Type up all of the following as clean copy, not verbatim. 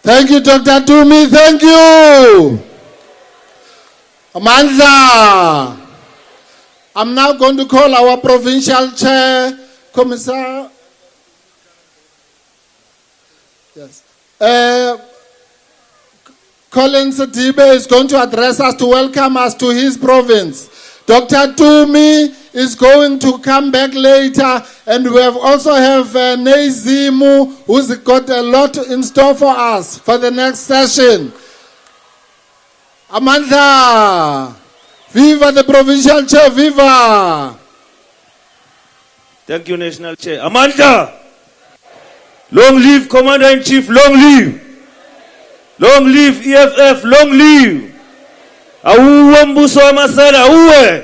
Thank you, Dr. Tumi. Thank you. Amandla. I'm now going to call our provincial chair, Commissar. Yes. Colin Sadibe is going to address us to welcome us to his province. Dr. Tumi is going to come back later, and we also have Nezimu, who's got a lot in store for us for the next session. Amandla, viva the provincial chair, viva! Thank you, National Chair. Amandla, long live Commander-in-Chief, long live! Long live EFF, long live! Awuwe mbuso wamasela, awuwe!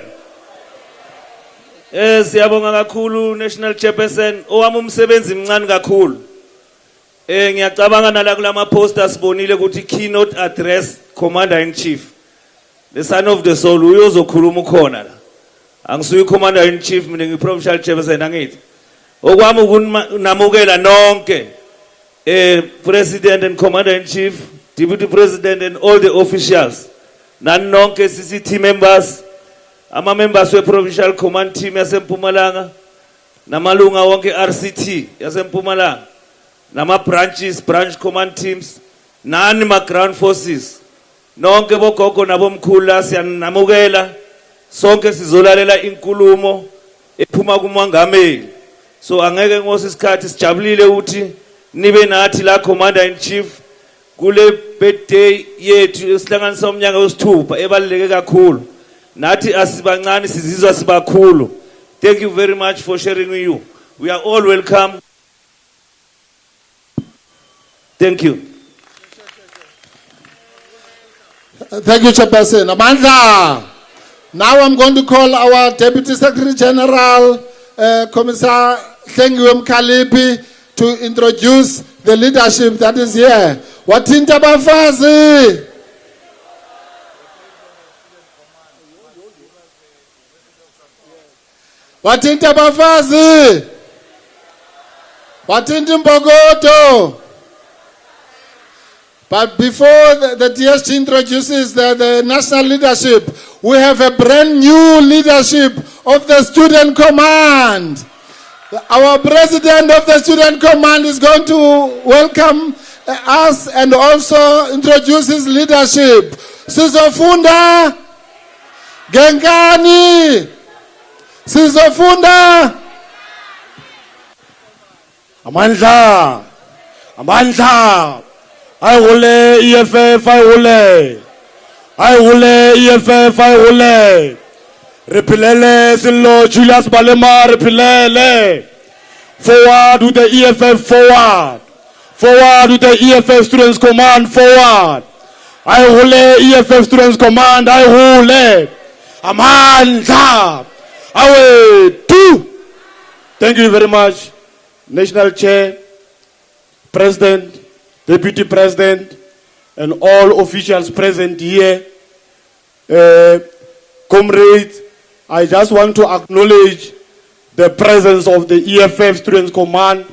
Siyabonga kakhulu National Chairperson, owami umsebenzi mncane kakhulu. Ngiyacabanga nala kulama posters bonile ukuthi keynote address Commander-in-Chief. The son of the soul uyozokhuluma khona la. Angisuyi Commander-in-Chief, mina ngiprovincial chairperson angithi. Okwami ukunamukela nonke President and Commander-in-Chief, Deputy President and all the officials. Nanonke CCT members, ama members we provincial command team yase Mpumalanga, namalunga wonke RCT yase Mpumalanga, nama branches, branch command teams, nani ma ground forces. Nonke bogogo nabomkhulu siyanamukela, sonke sizolalela inkulumo ephuma kumongameli. So angeke ngose isikhathi sijabulile ukuthi nibe nathi la Commander-in-Chief kule birthday yethu esihlanganisa umnyaka wesithupha ebaluleke kakhulu. Nathi asibancane sizizwa sibakhulu. Thank you very much for sharing with you. We are all welcome. Thank you. Thank you, Chairperson. Amandla. Now I'm going to call our Deputy Secretary General, Commissar Thengiwe Mkalipi, to introduce the leadership that is here. Wathinta bafazi. Wathinta bafazi. Wathinta mbokodo. But before the DSG introduces the national leadership, we have a brand new leadership of the Student Command. Our president of the Student Command is going to welcome us and also introduce his leadership. Sizofunda Gengani. Sizofunda Amandla. Amandla. I will EFF, I will. I will EFF, I will. Repilele Silo Julius Balema, repilele. Forward with the EFF, forward. Forward with the EFF Students Command, forward. I will EFF Students Command, I will. Amandla. I will do. Thank you very much, National Chair, President, Deputy President, and all officials present here. Comrades, I just want to acknowledge the presence of the EFF Students Command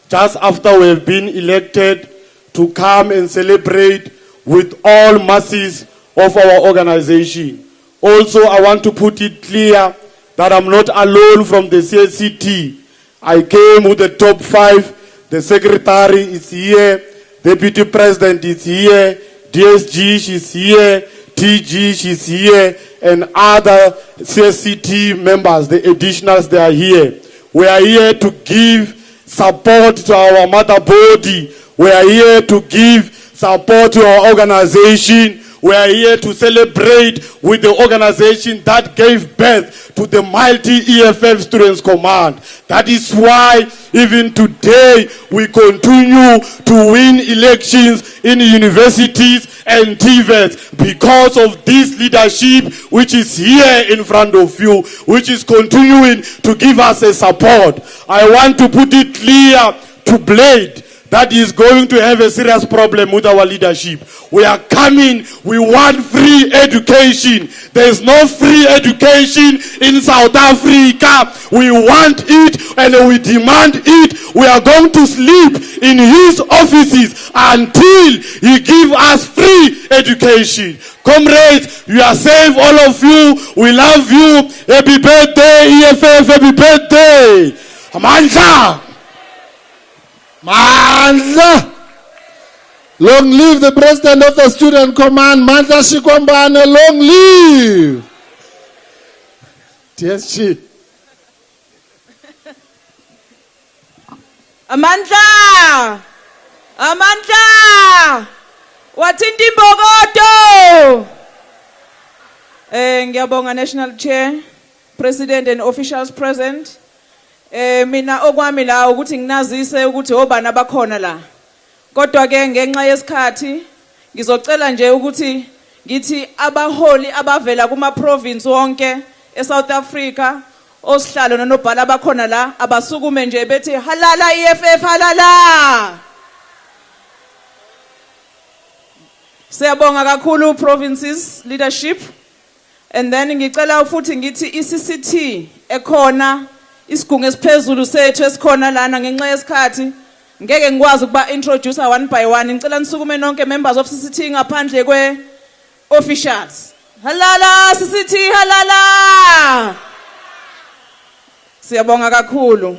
just after we have been elected to come and celebrate with all masses of our organization. Also, I want to put it clear that I'm not alone from the CSCT. I came with the top 5. The secretary is here. Deputy President is here, DSG, she's here, TG, she's here, and other CSCT members, the additionals, they are here. We are here to give support to our mother body. We are here to give support to our organization. We are here to celebrate with the organization that gave birth to the mighty EFF Students Command. That is why even today we continue to win elections in universities and TVETs because of this leadership which is here in front of you, which is continuing to give us a support. I want to put it clear to Blade that is going to have a serious problem with our leadership. We are coming, we want free education. There is no free education in South Africa. We want it and we demand it. We are going to sleep in his offices until he give us free education. Comrades, you are safe, all of you. We love you. Happy birthday, EFF, happy birthday. Amandla. Mandla. Long live the president of the student command, Mandla Shikwambane, long live. TSG. Amandla! Amandla! Wathinta imbokodo! Ngiyabonga National Chair, President and officials present. Mina okwami la ukuthi nginazise ukuthi obani abakhona la. Kodwa ke ngenxa yesikhathi ngizocela nje ukuthi ngithi abaholi abavela kuma province wonke eSouth Africa osihlalo nonobhala abakhona la abasukume nje bethi halala EFF halala. Siyabonga kakhulu provinces leadership, and then ngicela futhi ngithi iCCT ekhona isigungu esiphezulu sethu esikhona lana ngenxa yesikhathi ngeke ngikwazi ukuba introduce one by one. Ngicela nisukume nonke members of CCT ngaphandle kwe officials. Halala CCT halala. Siyabonga kakhulu.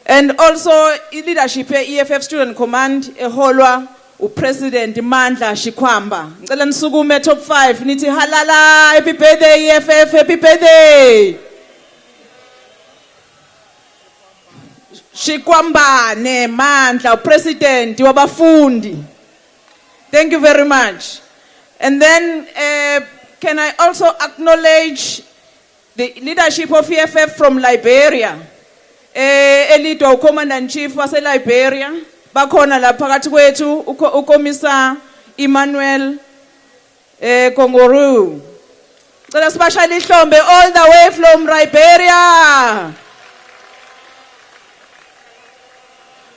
And also i-leadership ye-EFF Student Command eholwa uPresident Mandla Shikwamba. Ngicela nisukume top 5 nithi halala, happy birthday EFF, happy birthday. Shikwambane Mandla, uPresident wabafundi. Thank you very much. And then can I also acknowledge the leadership of EFF from Liberia. Elidwa uCommander-in-Chief wase Liberia. Bakhona la phakathi kwethu uKommisa Emmanuel Konguru. Cela sibashayele ihlombe all the way from Liberia.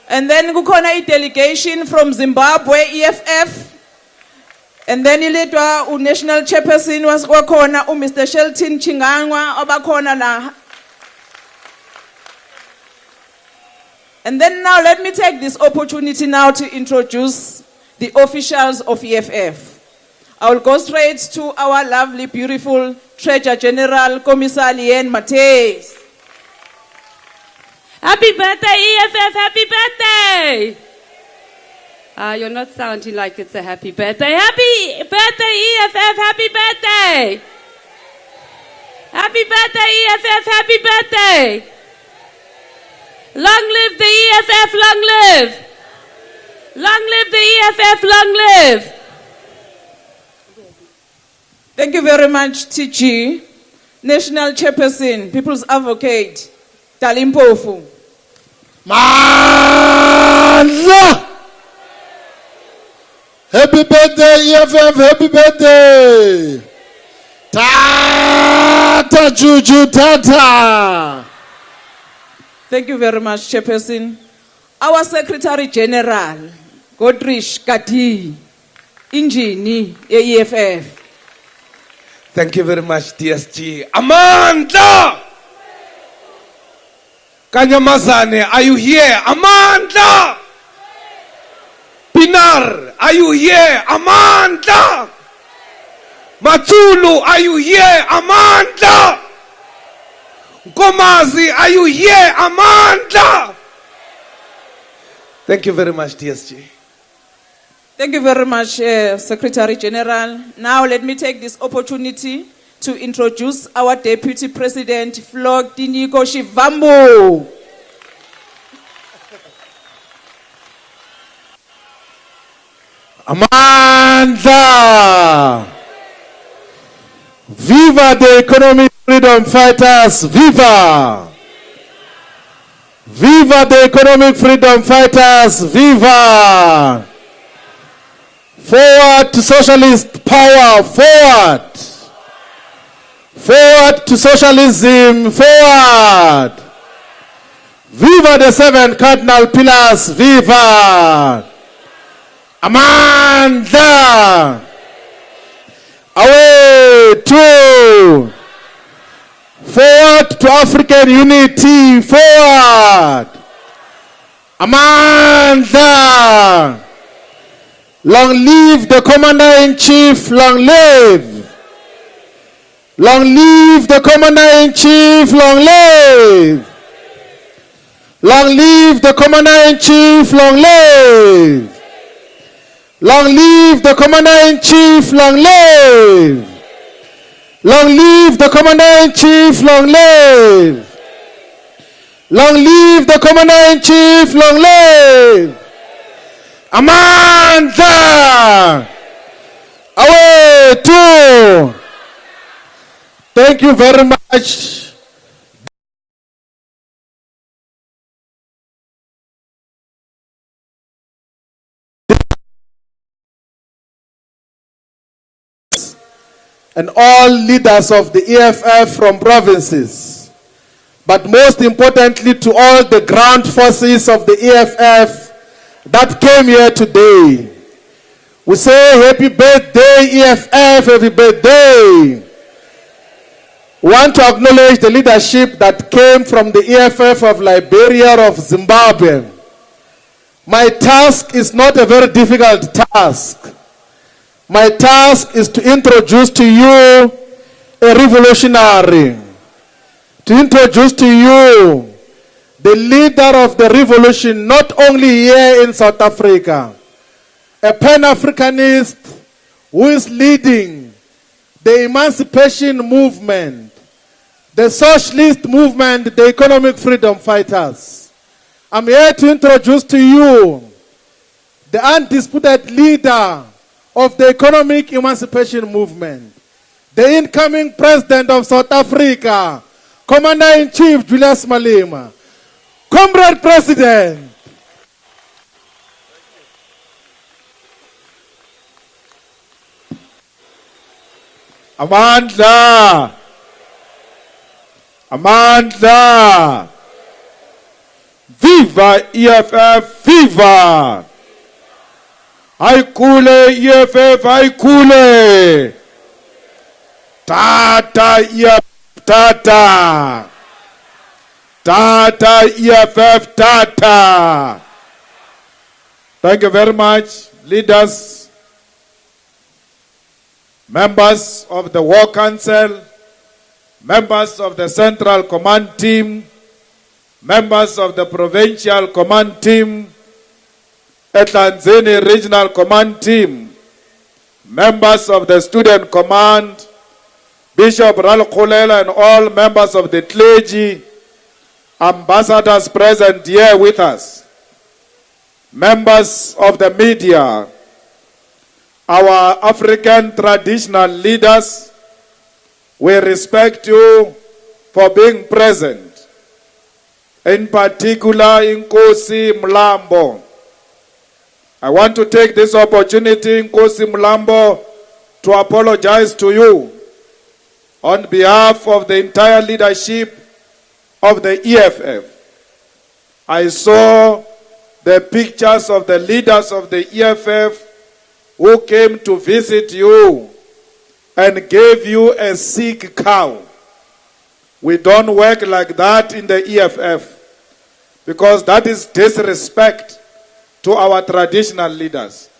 And then kukhona i-delegation from Zimbabwe, EFF. And then iledwa uNational Chairperson wakhona uMr. Shelton Chingangwa abakhona la. And then now let me take this opportunity now to introduce the officials of EFF. I will go straight to our lovely, beautiful Treasurer General, Commissar Lien Matheus. Happy birthday, EFF, happy birthday! You're not sounding like it's a happy birthday. Happy birthday, EFF, happy birthday! Happy birthday, EFF, happy birthday! Long live the EFF, long live! Long live the EFF, long live! Thank you very much, TG. National Chairperson, People's Advocate, Talimpofu. Mandla! Happy birthday, EFF, happy birthday! Tata Juju Tata! Thank you very much, Chairperson. Our Secretary General, Godrich Kati, Injini, EFF. Thank you very much, DSG. Amandla! Kanyamazane, are you here? Amandla! Pinar, are you here? Amandla! Matulu, are you here? Amandla! Komazi, are you here? Amandla! Thank you very much, DSG. Thank you very much, Secretary General. Now let me take this opportunity to introduce our Deputy President, Flog Diniko Shivambu. Amandla! Viva the economic freedom fighters! Viva! Viva the economic freedom fighters! Viva! Forward to socialist power! Forward! Forward to socialism! Forward! Viva the 7 cardinal pillars. Viva. Amandla. Away. 2. Forward to African unity. Forward. Amandla. Long live the Commander-in-Chief. Long live. Long live the Commander-in-Chief. Long live. Long live the Commander-in-Chief. Long live. Long live the Commander-in-Chief. Long live. Long live the Commander-in-Chief. Long live. Long live the Commander-in-Chief. Long live. Amandla. Away. 2. Thank you very much. And all leaders of the EFF from provinces, but most importantly to all the ground forces of the EFF that came here today. We say happy birthday EFF, happy birthday. We want to acknowledge the leadership that came from the EFF of Liberia, of Zimbabwe. My task is not a very difficult task. My task is to introduce to you a revolutionary, to introduce to you the leader of the revolution, not only here in South Africa, a Pan-Africanist who is leading the emancipation movement, the socialist movement, the economic freedom fighters. I'm here to introduce to you the undisputed leader of the economic emancipation movement, the incoming president of South Africa, Commander-in-Chief Julius Malema. Comrade President. Amandla. Amandla. Viva EFF, viva. Haikule EFF, haikule. Tata EFF, tata. Tata EFF, tata. Thank you very much, leaders, members of the War Council, members of the Central Command Team, members of the Provincial Command Team, Etlanzini Regional Command Team, members of the Student Command, Bishop Ralkhulela and all members of the clergy, ambassadors present here with us, members of the media, our African traditional leaders, we respect you for being present. In particular, Nkosi Mlambo. I want to take this opportunity, Nkosi Mlambo, to apologize to you on behalf of the entire leadership of the EFF. I saw the pictures of the leaders of the EFF who came to visit you and gave you a sick cow. We don't work like that in the EFF because that is disrespect to our traditional leaders.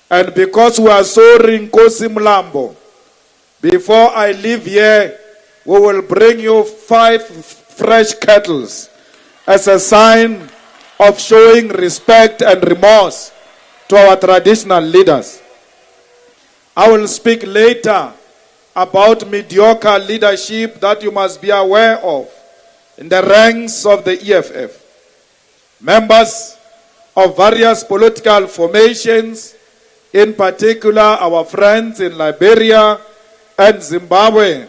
And because we are sorry, Nkosi Mlambo, before I leave here, we will bring you 5 fresh kettles as a sign of showing respect and remorse to our traditional leaders. I will speak later about mediocre leadership that you must be aware of in the ranks of the EFF. Members of various political formations, in particular our friends in Liberia and Zimbabwe,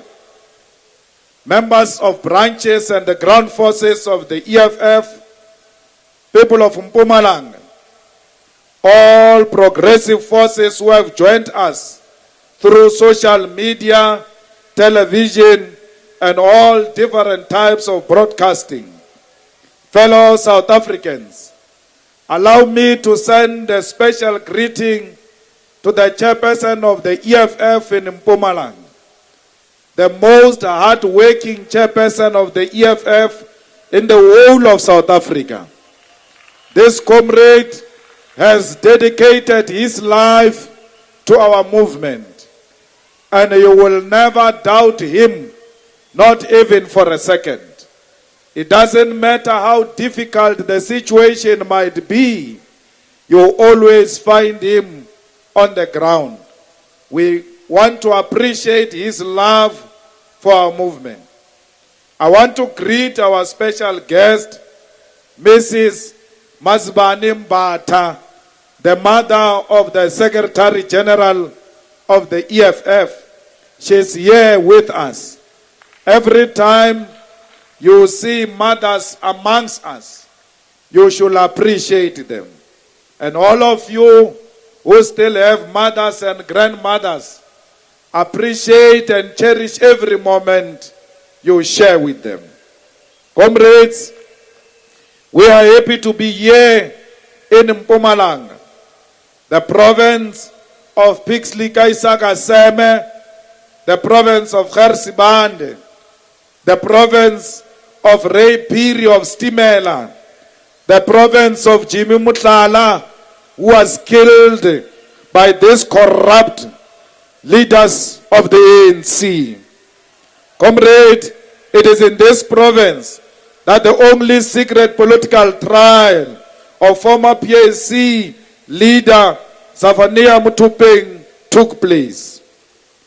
members of branches and the ground forces of the EFF, people of Mpumalanga, all progressive forces who have joined us through social media, television, and all different types of broadcasting. fellow South Africans, allow me to send a special greeting to the chairperson of the EFF in Mpumalanga, the most hard-working chairperson of the EFF in the whole of South Africa. This comrade has dedicated his life to our movement, and you will never doubt him, not even for a second. It doesn't matter how difficult the situation might be, you always find him on the ground. We want to appreciate his love for our movement. I want to greet our special guest, Mrs. Mazibani Mbata, the mother of the Secretary General of the EFF. She's here with us. Every time you see mothers amongst us, you should appreciate them. And all of you who still have mothers and grandmothers, appreciate and cherish every moment you share with them. Comrades, we are happy to be here in Mpumalanga, the province of Pixley Kaisaka Seme, the province of Gersibande, the province of Ray Piri of Stimela, the province of Jimmy Mutlala, who was killed by these corrupt leaders of the ANC. Comrade, it is in this province that the only secret political trial of former PAC leader Zafania Mutupeng took place.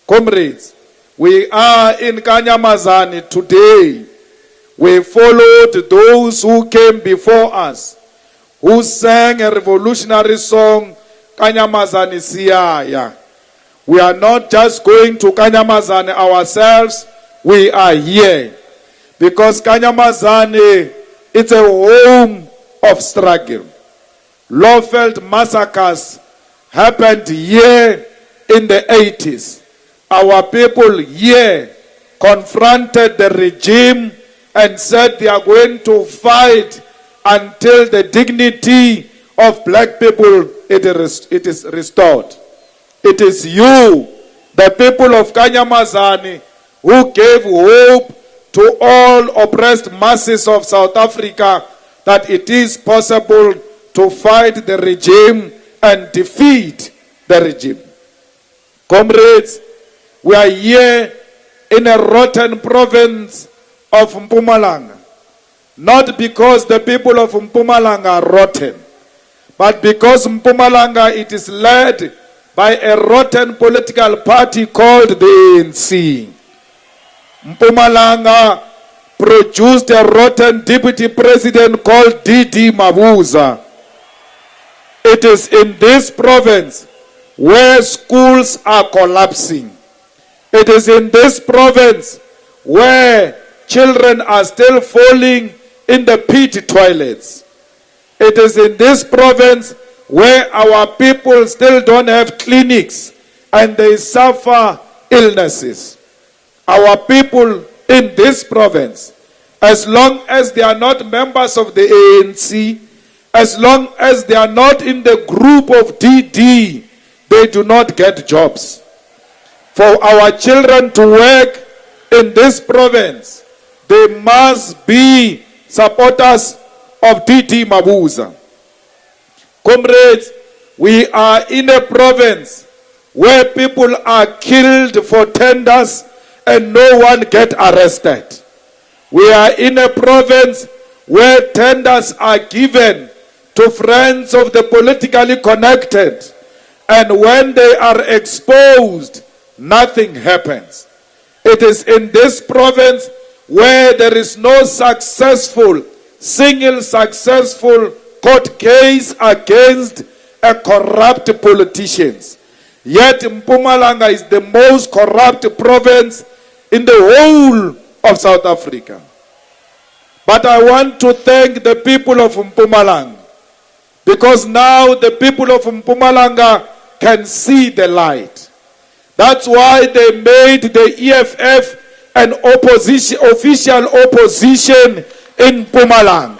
Comrades, we are in Kanyamazane today. We followed those who came before us, who sang a revolutionary song, Kanyamazane Siyaya. We are not just going to Kanyamazane ourselves, we are here. Because Kanyamazane, it's a home of struggle. Lawfelt massacres happened here in the 80s. Our people here confronted the regime and said they are going to fight until the dignity of black people it is restored. It is you, the people of Kanyamazane, who gave hope to all oppressed masses of South Africa that it is possible to fight the regime and defeat the regime. Comrades, we are here in a rotten province of Mpumalanga, not because the people of Mpumalanga are rotten, but because Mpumalanga, it is led by a rotten political party called the ANC. Mpumalanga produced a rotten deputy president called D.D. Mabuza. It is in this province where schools are collapsing. It is in this province where children are still falling in the pit toilets. It is in this province where our people still don't have clinics and they suffer illnesses. Our people in this province, as long as they are not members of the ANC, as long as they are not in the group of DD, they do not get jobs. For our children to work in this province, they must be supporters of DD Mabuza. Comrades, we are in a province where people are killed for tenders and no one get arrested. We are in a province where tenders are given to friends of the politically connected, and when they are exposed, nothing happens. It is in this province where there is no single successful court case against a corrupt politicians. Yet Mpumalanga is the most corrupt province in the whole of South Africa. But I want to thank the people of Mpumalanga, because now the people of Mpumalanga can see the light. That's why they made the EFF an opposition, official opposition in Mpumalanga.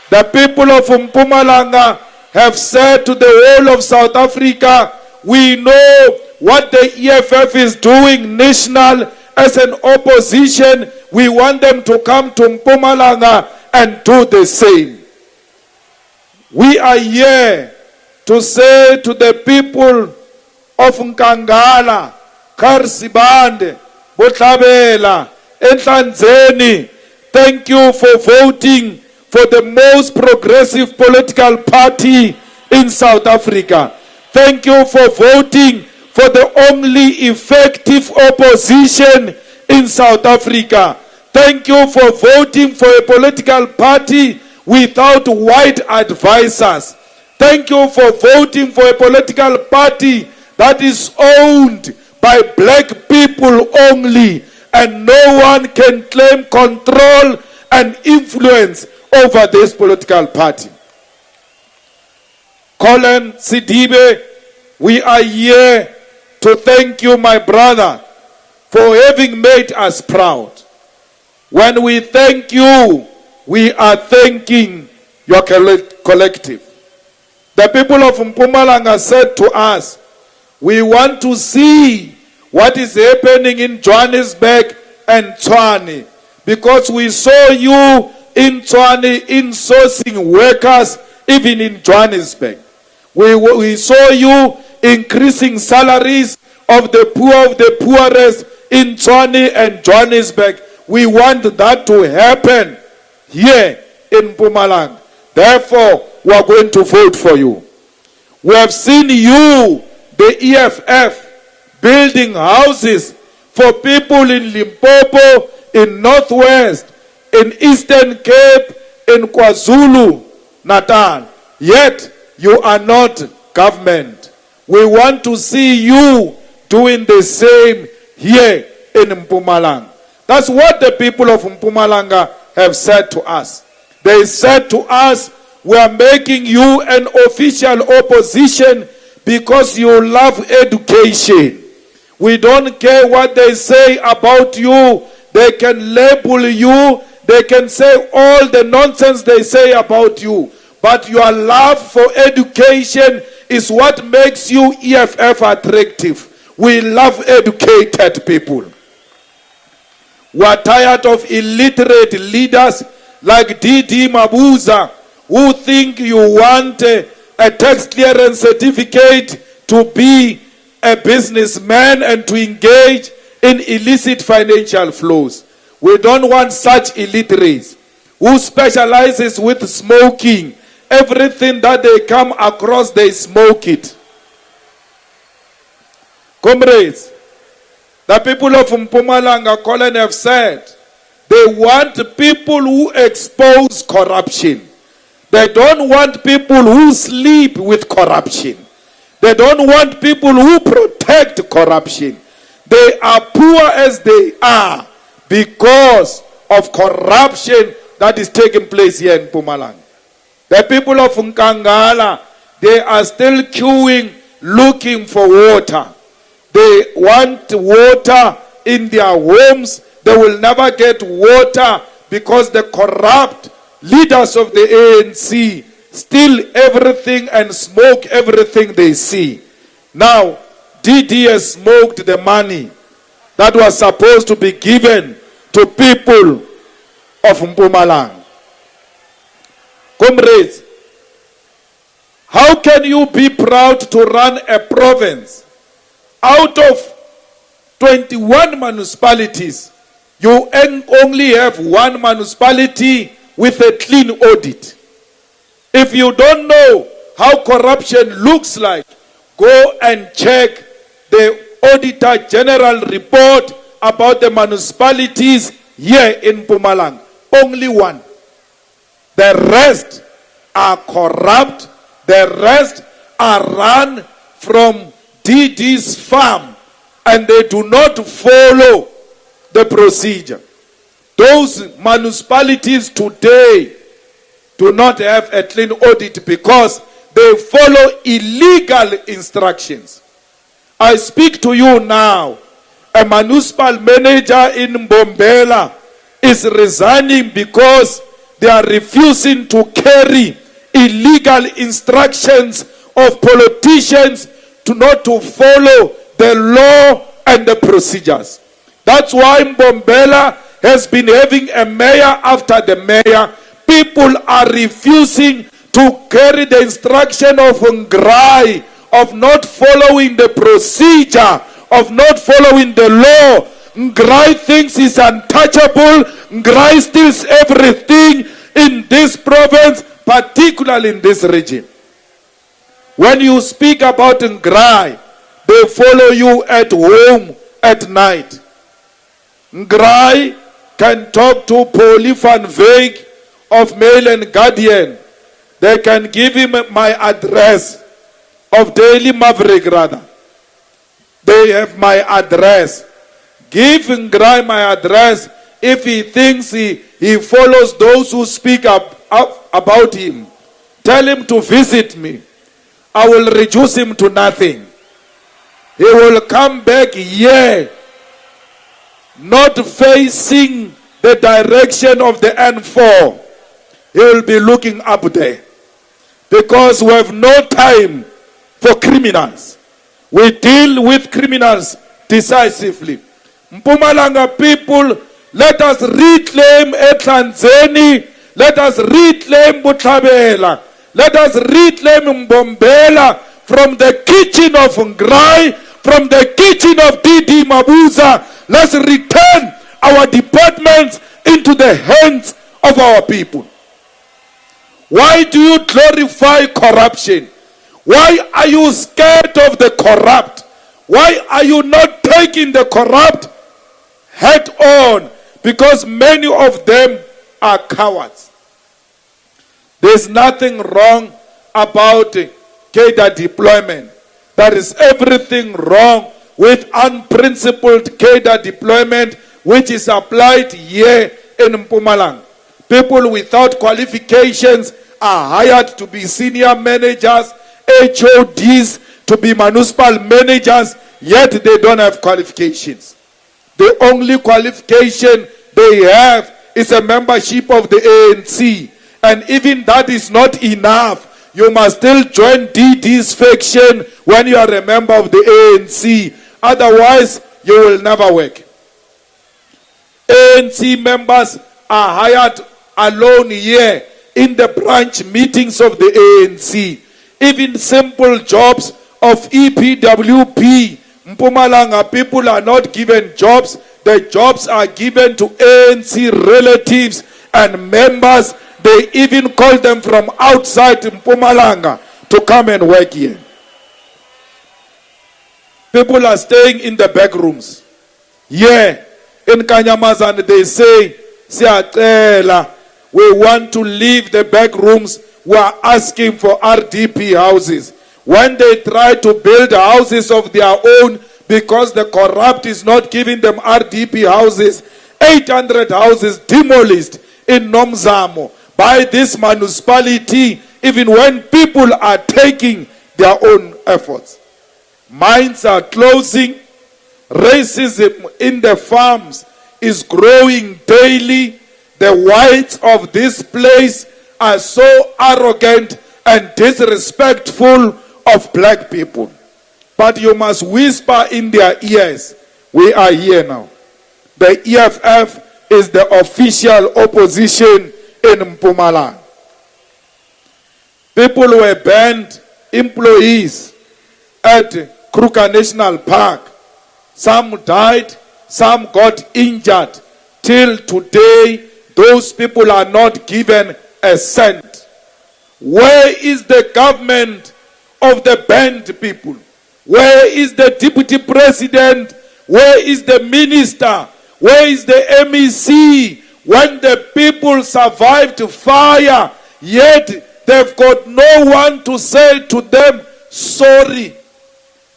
The people of Mpumalanga have said to the whole of South Africa, we know what the EFF is doing national as an opposition. We want them to come to Mpumalanga and do the same. We are here to say to the people of Nkangala, Karsibande, Botlabela, Enhlanzeni, thank you for voting for the most progressive political party in South Africa. Thank you for voting for the only effective opposition in South Africa. Thank you for voting for a political party without white advisors. Thank you for voting for a political party that is owned by black people only, and no one can claim control and influence over this political party. Colin Sidibe, we are here to thank you, my brother, for having made us proud. When we thank you, we are thanking your collective. The people of Mpumalanga said to us, we want to see what is happening in Johannesburg and Tshwane, because we saw you in Tshwane insourcing workers even in Johannesburg. We saw you increasing salaries of the poorest in Tshwane and Johannesburg. We want that to happen here in Mpumalanga. Therefore, we are going to vote for you. We have seen you, the EFF, building houses for people in Limpopo, in Northwest, in Eastern Cape, in KwaZulu Natal. Yet, you are not government. We want to see you doing the same here in Mpumalanga. That's what the people of Mpumalanga have said to us. They said to us, we are making you an official opposition because you love education. We don't care what they say about you. They can label you. They can say all the nonsense they say about you. But your love for education is what makes you EFF attractive. We love educated people. We are tired of illiterate leaders like D.D. Mabuza, who think you want a tax clearance certificate to be a businessman and to engage in illicit financial flows. We don't want such illiterates who specializes with smoking. Everything that they come across, they smoke it. Comrades, the people of Mpumalanga, Colin, have said they want people who expose corruption. They don't want people who sleep with corruption. They don't want people who protect corruption. They are poor as they are because of corruption that is taking place here in Mpumalanga. The people of Nkangala, they are still queuing, looking for water. They want water in their homes. They will never get water because the corrupt leaders of the ANC steal everything and smoke everything they see. Now, DD has smoked the money that was supposed to be given to people of Mpumalanga. Comrades, how can you be proud to run a province out of 21 municipalities? You only have one municipality with a clean audit. If you don't know how corruption looks like, go and check the Auditor General report about the municipalities here in Mpumalanga. Only one. The rest are corrupt. The rest are run from DD's farm, and they do not follow the procedure. Those municipalities today do not have a clean audit because they follow illegal instructions. I speak to you now. A municipal manager in Mbombela is resigning because they are refusing to carry illegal instructions of politicians to not to follow the law and the procedures. That's why Mbombela has been having a mayor after the mayor. People are refusing to carry the instruction of Ngrai, of not following the procedure, of not following the law. Ngrai thinks he's untouchable. Ngrai steals everything in this province, particularly in this region. When you speak about Ngrai, they follow you at home at night. Ngrai can talk to Polly van Veek of Mail and Guardian. They can give him my address of Daily Maverick, rather. They have my address. Give Ngrai my address if he thinks he follows those who speak up about him. Tell him to visit me. I will reduce him to nothing. He will come back here, not facing the direction of the N4. He will be looking up there. Because we have no time for criminals. We deal with criminals decisively. Mpumalanga people, let us reclaim Etlanzeni. Let us reclaim Butlabela. Let us reclaim Mbombela from the kitchen of Ngrai, from the kitchen of Didi Mabuza. Let's return our departments into the hands of our people. Why do you glorify corruption? Why are you scared of the corrupt? Why are you not taking the corrupt head on? Because many of them are cowards. There's nothing wrong about cadre deployment. There is everything wrong with unprincipled cadre deployment, which is applied here in Mpumalanga. People without qualifications are hired to be senior managers, HODs to be municipal managers, yet they don't have qualifications. The only qualification they have is a membership of the ANC. And even that is not enough. You must still join DD's faction when you are a member of the ANC. Otherwise, you will never work. ANC members are hired alone here in the branch meetings of the ANC. Even simple jobs of EPWP, Mpumalanga people are not given jobs. The jobs are given to ANC relatives and members. They even call them from outside Mpumalanga to come and work here. People are staying in the back rooms. Yeah, in Kanyamazan they say, Siyacela, we want to leave the back rooms. We are asking for RDP houses. When they try to build houses of their own, because the corrupt is not giving them RDP houses, 800 houses demolished in Nomzamo by this municipality, even when people are taking their own efforts. Mines are closing. Racism in the farms is growing daily. The whites of this place are so arrogant and disrespectful of black people. But you must whisper in their ears, we are here now. The EFF is the official opposition in Mpumalanga. People were banned, employees at Kruger National Park. Some died, some got injured. Till today, those people are not given a cent. Where is the government of the banned people? Where is the deputy president? Where is the minister? Where is the MEC? When the people survived fire, yet they've got no one to say to them, sorry.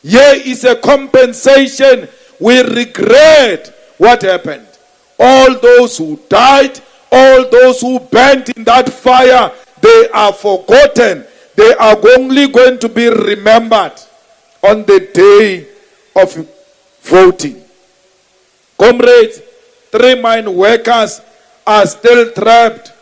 Here is a compensation. We regret what happened. All those who died, all those who burnt in that fire, they are forgotten. They are only going to be remembered on the day of voting. Comrades, 3 mine workers are still trapped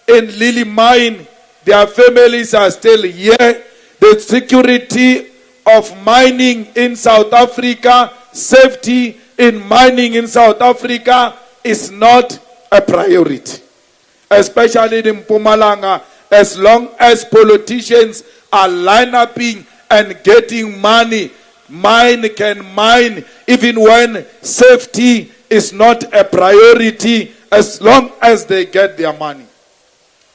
in Lily Mine, their families are still here. The security of mining in South Africa, safety in mining in South Africa is not a priority. Especially in Mpumalanga, as long as politicians are line upping and getting money, mine can mine even when safety is not a priority, as long as they get their money.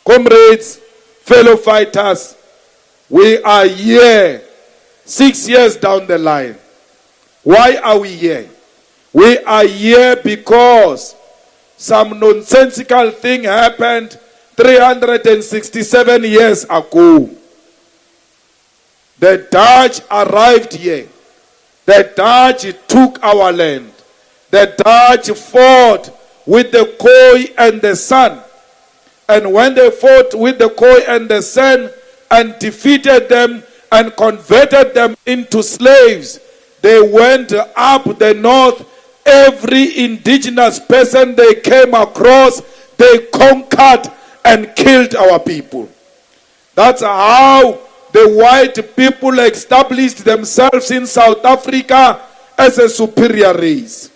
Comrades, fellow fighters, we are here 6 years down the line. Why are we here? We are here because some nonsensical thing happened 367 years ago. The Dutch arrived here. The Dutch took our land. The Dutch fought with the Khoi and the San. And when they fought with the Khoi and the San and defeated them and converted them into slaves, they went up the north. Every indigenous person they came across, they conquered and killed our people. That's how the white people established themselves in South Africa as a superior race.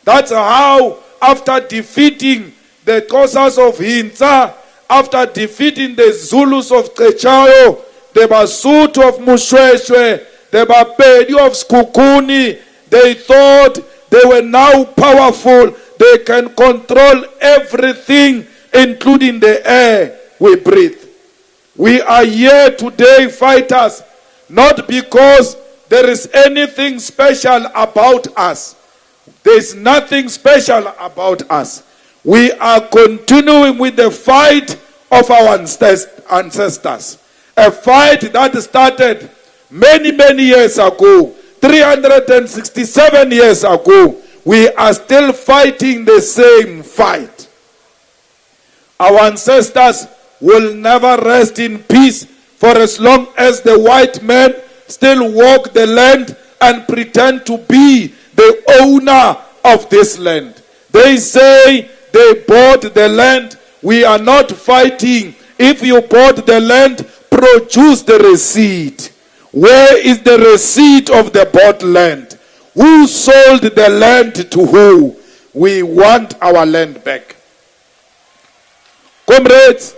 That's how, after defeating the Xhosas of Hintsa, after defeating the Zulus of Qechayo, the Basotho of Mushweshwe, the Bapedi of Skukuni, they thought they were now powerful. They can control everything, including the air we breathe. We are here today, fighters, not because there is anything special about us. There is nothing special about us. We are continuing with the fight of our ancestors. A fight that started many, many years ago. 367 years ago, we are still fighting the same fight. Our ancestors will never rest in peace for as long as the white men still walk the land and pretend to be the owner of this land. They say they bought the land. We are not fighting. If you bought the land, produce the receipt. Where is the receipt of the bought land? Who sold the land to who? We want our land back. Comrades,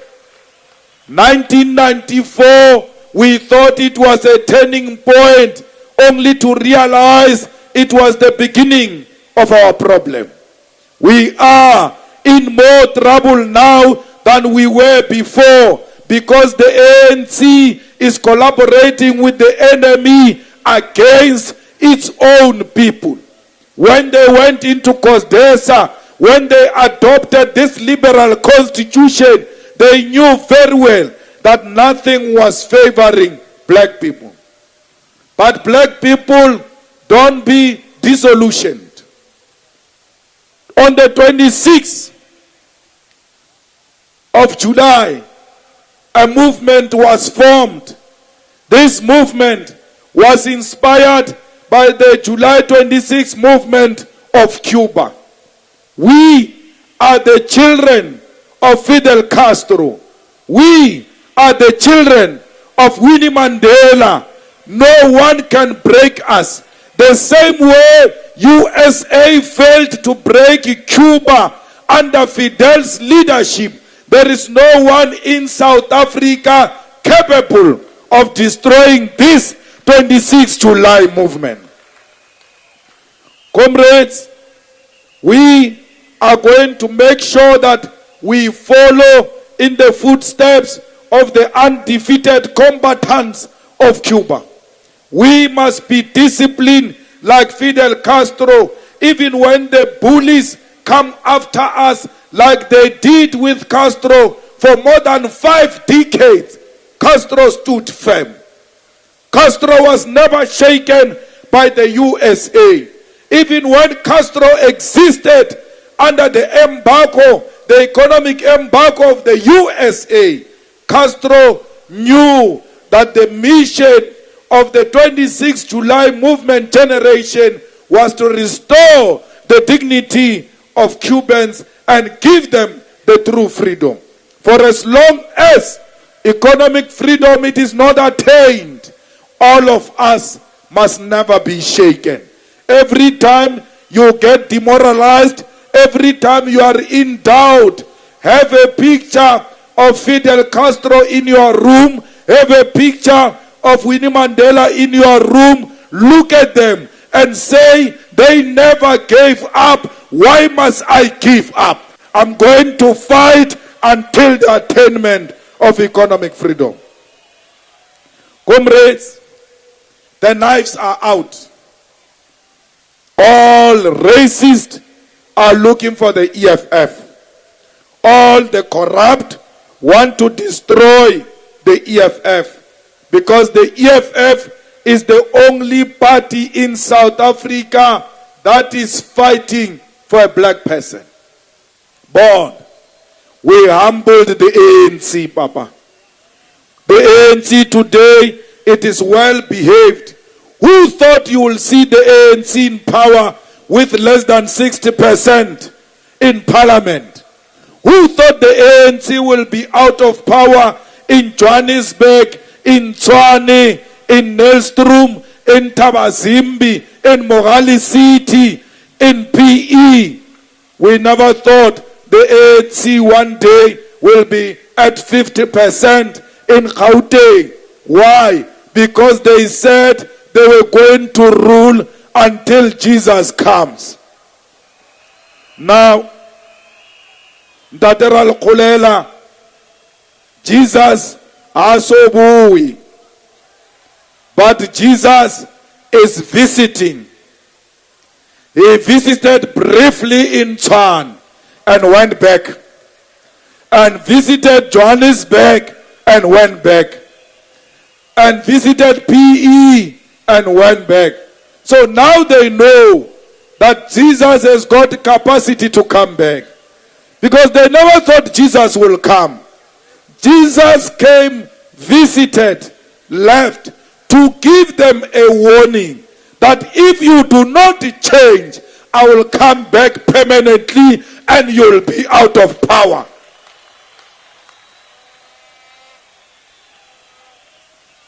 1994, we thought it was a turning point, only to realize it was the beginning of our problem. We are in more trouble now than we were before, because the ANC is collaborating with the enemy against its own people. When they went into COSDESA, when they adopted this liberal constitution, they knew very well that nothing was favoring black people. But black people, don't be disillusioned. On the 26th of July, a movement was formed. This movement was inspired by the July 26 movement of Cuba. We are the children of Fidel Castro. We are the children of Winnie Mandela. No one can break us. The same way USA failed to break Cuba under Fidel's leadership, there is no one in South Africa capable of destroying this 26 July movement. Comrades, we are going to make sure that we follow in the footsteps of the undefeated combatants of Cuba. We must be disciplined like Fidel Castro, even when the bullies come after us like they did with Castro for more than 5 decades. Castro stood firm. Castro was never shaken by the USA. Even when Castro existed under the embargo, the economic embargo of the USA, Castro knew that the mission of the 26 July movement generation was to restore the dignity of Cubans and give them the true freedom. For as long as economic freedom it is not attained, all of us must never be shaken. Every time you get demoralized, every time you are in doubt, have a picture of Fidel Castro in your room, have a picture of Winnie Mandela in your room, look at them and say, they never gave up. Why must I give up? I'm going to fight until the attainment of economic freedom. Comrades, the knives are out. All racists are looking for the EFF. All the corrupt want to destroy the EFF because the EFF is the only party in South Africa that is fighting for a black person. Born, we humbled the ANC, Papa. The ANC today, it is well behaved. Who thought you will see the ANC in power with less than 60% in parliament? Who thought the ANC will be out of power in Johannesburg, in Tshwane, in Nelstrom, in Tabazimbi, in Mogale City, in PE? We never thought the ANC one day will be at 50% in Gauteng. Why? Because they said they were going to rule until Jesus comes. Now, Ndateral Kulela, Jesus asobui, but Jesus is visiting. He visited briefly in Tshwane and went back, and visited Johannesburg and went back, and visited PE and went back. So now they know that Jesus has got capacity to come back, because they never thought Jesus will come. Jesus came, visited, left to give them a warning that if you do not change, I will come back permanently and you'll be out of power.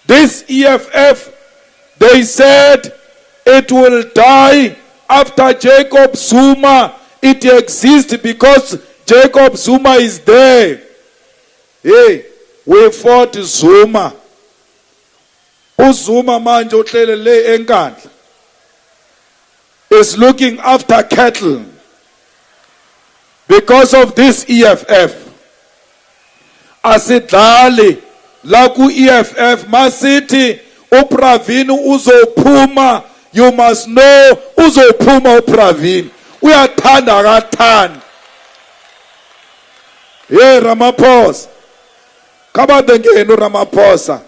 This EFF, they said it will die after Jacob Zuma. It exists because Jacob Zuma is there. Hey, we fought Zuma. UZuma manje uhlele le enkandla is looking after cattle because of this EFF. Asidlali la ku EFF masithi uPravin uzophuma, you must know uzophuma uPravin. Uyathanda kathanda. Hey Ramaphosa, kabadengenu Ramaphosa.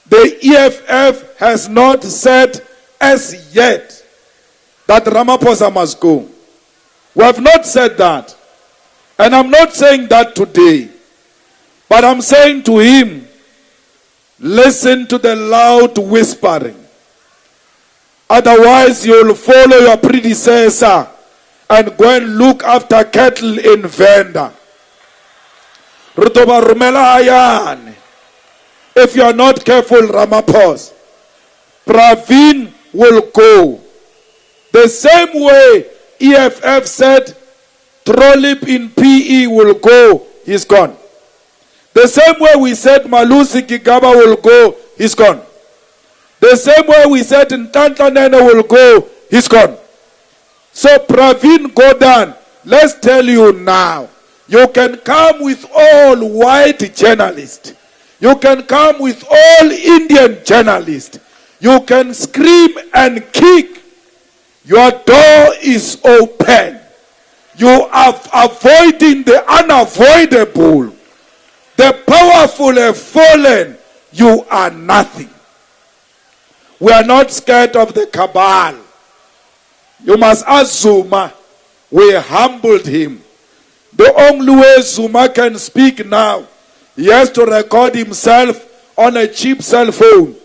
The EFF has not said as yet that Ramaphosa must go. We have not said that. And I'm not saying that today. But I'm saying to him, listen to the loud whispering. Otherwise you'll follow your predecessor and go and look after cattle in Venda. Rutoba Rumela Ayane. If you are not careful, Ramaphosa, Pravin will go. The same way EFF said Trolip in PE will go, he's gone. The same way we said Malusi Gigaba will go, he's gone. The same way we said Ntantla Nene will go, he's gone. So Pravin, go down. Let's tell you now, you can come with all white journalists. You can come with all Indian journalists. You can scream and kick. Your door is open. You are avoiding the unavoidable. The powerful have fallen. You are nothing. We are not scared of the cabal. You must ask Zuma. We humbled him. The only way Zuma can speak now, he has to record himself on a cheap cell phone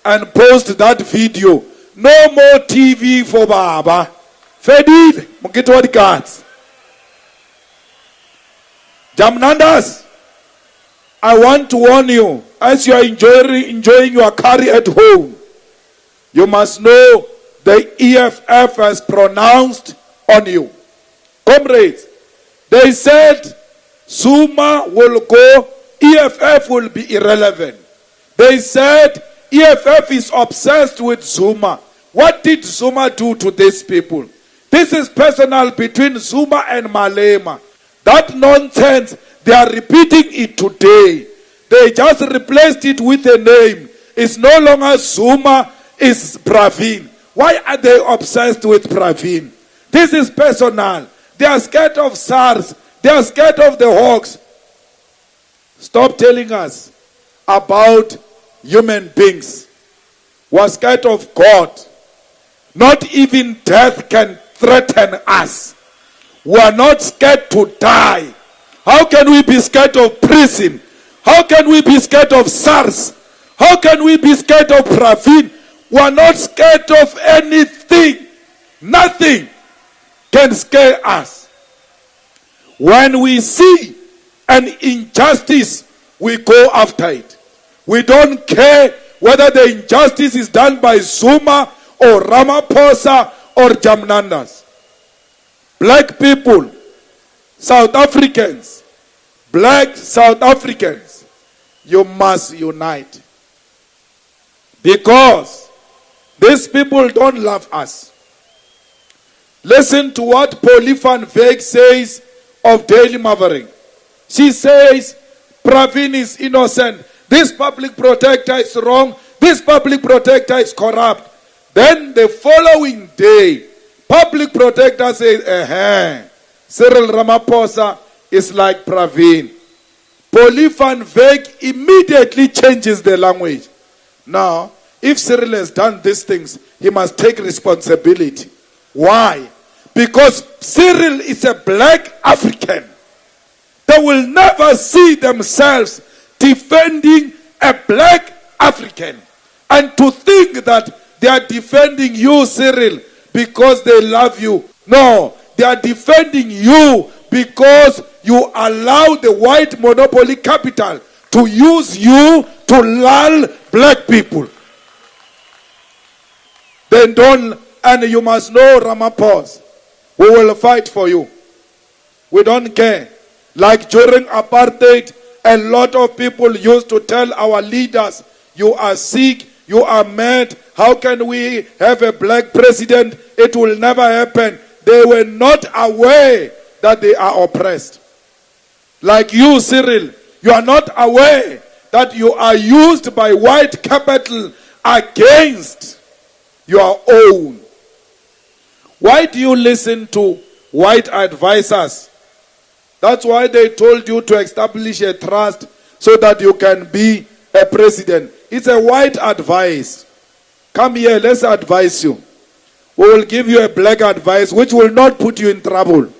and post that video. No more TV for Baba. Fedil, Mukitwa the cards. Jamnandas, I want to warn you, as you are enjoying your curry at home, you must know the EFF has pronounced on you. Comrades, they said Zuma will go, EFF will be irrelevant. They said EFF is obsessed with Zuma. What did Zuma do to these people? This is personal between Zuma and Malema. That nonsense, they are repeating it today. They just replaced it with a name. It's no longer Zuma, it's Pravin. Why are they obsessed with Pravin? This is personal. They are scared of SARS. They are scared of the Hawks. Stop telling us about human beings. We are scared of God. Not even death can threaten us. We are not scared to die. How can we be scared of prison? How can we be scared of SARS? How can we be scared of Pravin? We are not scared of anything. Nothing can scare us. When we see an injustice, we go after it. We don't care whether the injustice is done by Zuma or Ramaphosa or Jamnandas. Black people, South Africans, black South Africans, you must unite. Because these people don't love us. Listen to what Polly van Veek says of Daily Maverick. She says, Pravin is innocent. This public protector is wrong. This public protector is corrupt. Then the following day, public protector says, Cyril Ramaphosa is like Pravin. Polly van Veek immediately changes the language. Now, if Cyril has done these things, he must take responsibility. Why? Because Cyril is a black African. They will never see themselves defending a black African. And to think that they are defending you, Cyril, because they love you. No, they are defending you because you allow the white monopoly capital to use you to lull black people. Then don't, and you must know, Ramaphosa, we will fight for you. We don't care. Like during apartheid, a lot of people used to tell our leaders, you are sick, you are mad, how can we have a black president? It will never happen. They were not aware that they are oppressed. Like you, Cyril, you are not aware that you are used by white capital against your own. Why do you listen to white advisors? That's why they told you to establish a trust so that you can be a president. It's a white advice. Come here, let's advise you. We will give you a black advice which will not put you in trouble.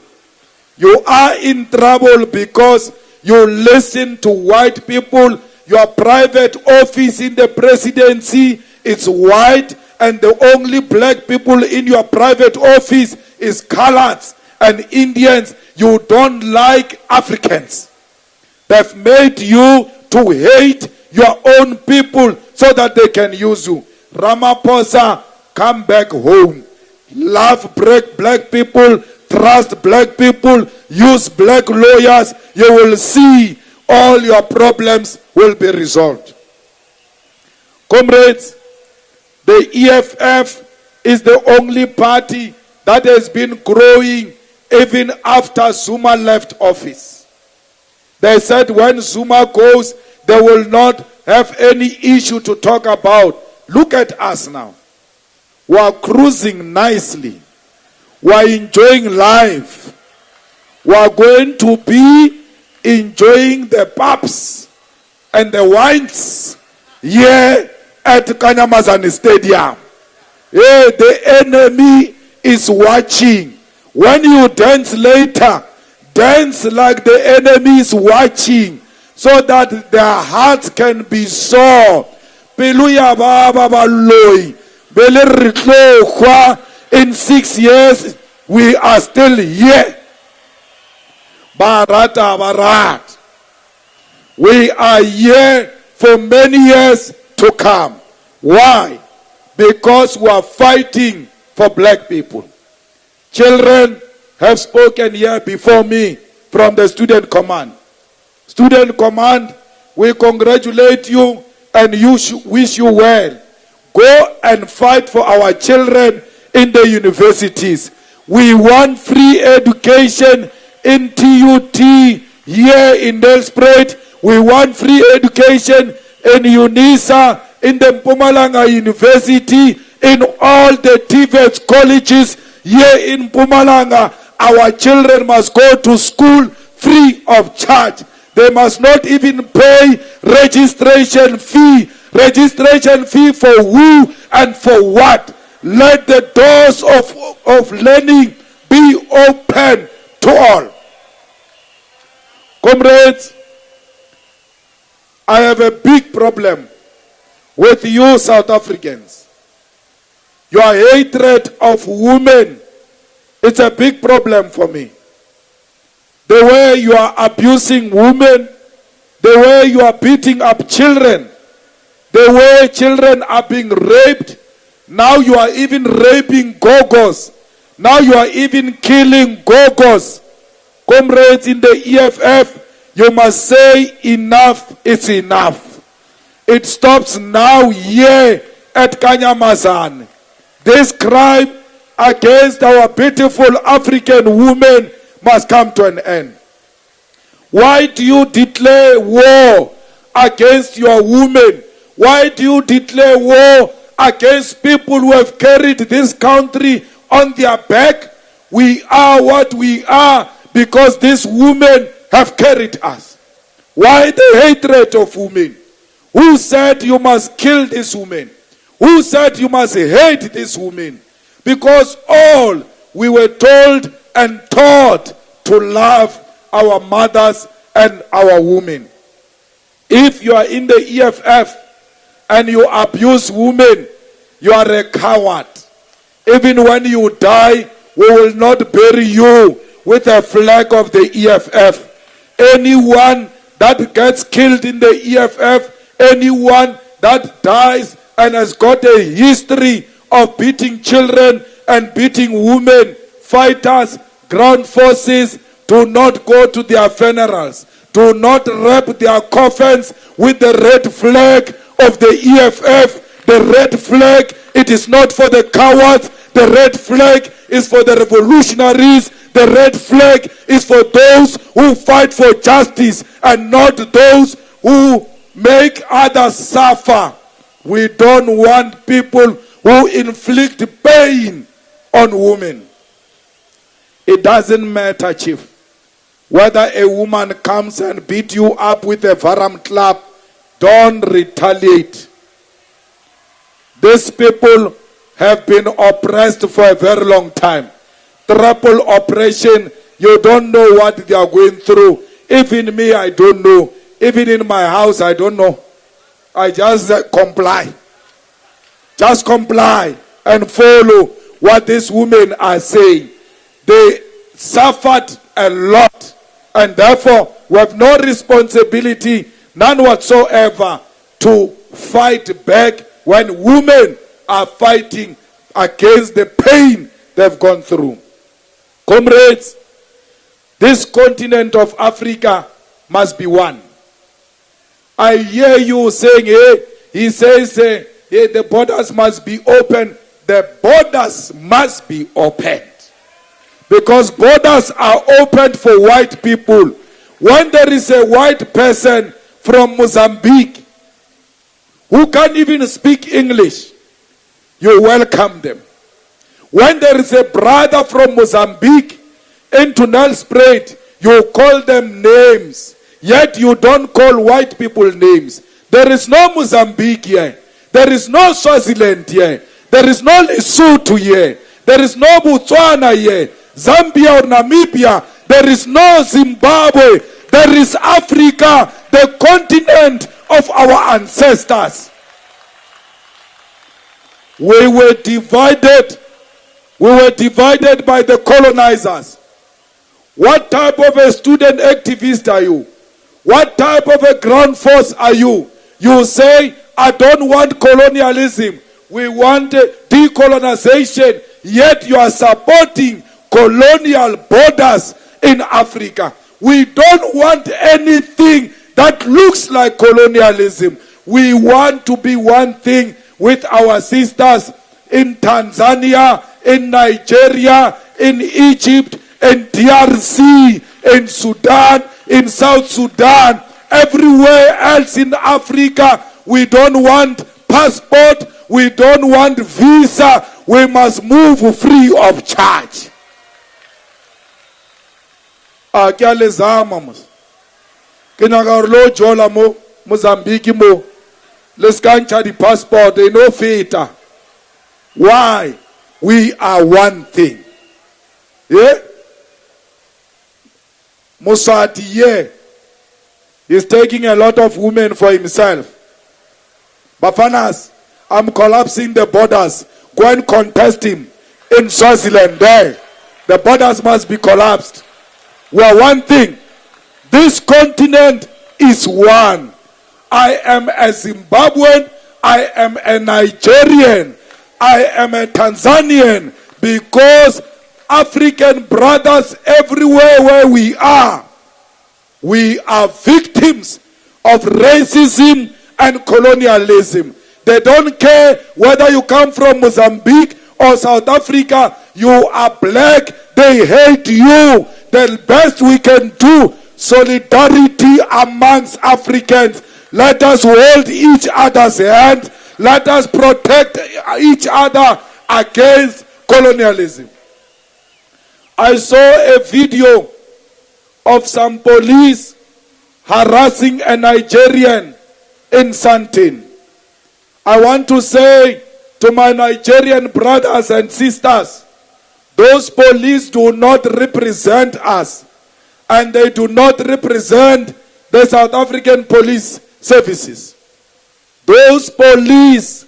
You are in trouble because you listen to white people. Your private office in the presidency is white, and the only black people in your private office is coloreds and Indians. You don't like Africans. They've made you to hate your own people so that they can use you. Ramaphosa, come back home. Love black people, trust black people, use black lawyers. You will see all your problems will be resolved. Comrades, the EFF is the only party that has been growing even after Zuma left office. They said when Zuma goes, they will not have any issue to talk about. Look at us now. We are cruising nicely. We are enjoying life. We are going to be enjoying the pubs and the wines here at Kanyamazani Stadium. Hey, the enemy is watching. When you dance later, dance like the enemy is watching, so that their hearts can be sore. In 6 years, we are still here. Barata Barat. We are here for many years to come. Why? Because we are fighting for black people. Children have spoken here before me from the Student Command. Student Command, we congratulate you and wish you well. Go and fight for our children in the universities. We want free education in TUT here in Nelspruit. We want free education in UNISA, in the Mpumalanga University, in all the TVET colleges here in Mpumalanga. Our children must go to school free of charge. They must not even pay registration fee. Registration fee for who and for what? Let the doors of learning be open to all. Comrades, I have a big problem with you South Africans. Your hatred of women, it's a big problem for me. The way you are abusing women, the way you are beating up children, the way children are being raped, now you are even raping gogos. Now you are even killing gogos. Comrades in the EFF, you must say enough is enough. It stops now here at Kanyamazan. This crime against our beautiful African women must come to an end. Why do you declare war against your women? Why do you declare war against people who have carried this country on their back? We are what we are because these women have carried us. Why the hatred of women? Who said you must kill these women? Who said you must hate these women? Because all we were told and taught to love our mothers and our women. If you are in the EFF and you abuse women, you are a coward. Even when you die, we will not bury you with a flag of the EFF. Anyone that gets killed in the EFF, anyone that dies and has got a history of beating children and beating women, fighters, ground forces, do not go to their funerals. Do not wrap their coffins with the red flag of the EFF. The red flag, it is not for the cowards. The red flag is for the revolutionaries. The red flag is for those who fight for justice and not those who make others suffer. We don't want people who inflict pain on women. It doesn't matter, Chief, whether a woman comes and beat you up with a varam club. Don't retaliate. These people have been oppressed for a very long time. Triple oppression, you don't know what they are going through. Even me, I don't know. Even in my house, I don't know. I just comply. Just comply and follow what these women are saying. They suffered a lot, and therefore we have no responsibility, none whatsoever, to fight back when women are fighting against the pain they've gone through. Comrades, this continent of Africa must be one. I hear you saying, he says, the borders must be open. The borders must be opened. Because borders are opened for white people. When there is a white person from Mozambique who can't even speak English, you welcome them. When there is a brother from Mozambique into Nelspruit, you call them names. Yet you don't call white people names. There is no Mozambique here. There is no Swaziland here. There is no Lesotho here. There is no Botswana here. Zambia or Namibia. There is no Zimbabwe. There is Africa, the continent of our ancestors. We were divided. We were divided by the colonizers. What type of a student activist are you? What type of a ground force are you? You say, I don't want colonialism. We want decolonization. Yet you are supporting colonial borders in Africa. We don't want anything that looks like colonialism. We want to be one thing with our sisters in Tanzania, in Nigeria, in Egypt, in DRC, in Sudan, in South Sudan, everywhere else in Africa. We don't want passport, we don't want visa, we must move free of charge. Akyalezama mos. Kinaka lo jola mo Mozambique mo. Let's can't the passport, they no fita. Why? We are one thing. Yeah? Musati, yeah. He's taking a lot of women for himself. Bafanas, I'm collapsing the borders. Go and contest him in Swaziland there. The borders must be collapsed. We are one thing. This continent is one. I am a Zimbabwean. I am a Nigerian. I am a Tanzanian, because African brothers everywhere where we are victims of racism and colonialism. They don't care whether you come from Mozambique or South Africa. You are black. They hate you. The best we can do, solidarity amongst Africans. Let us hold each other's hand. Let us protect each other against colonialism. I saw a video of some police harassing a Nigerian in Sandton. I want to say to my Nigerian brothers and sisters, those police do not represent us, and they do not represent the South African police services. Those police,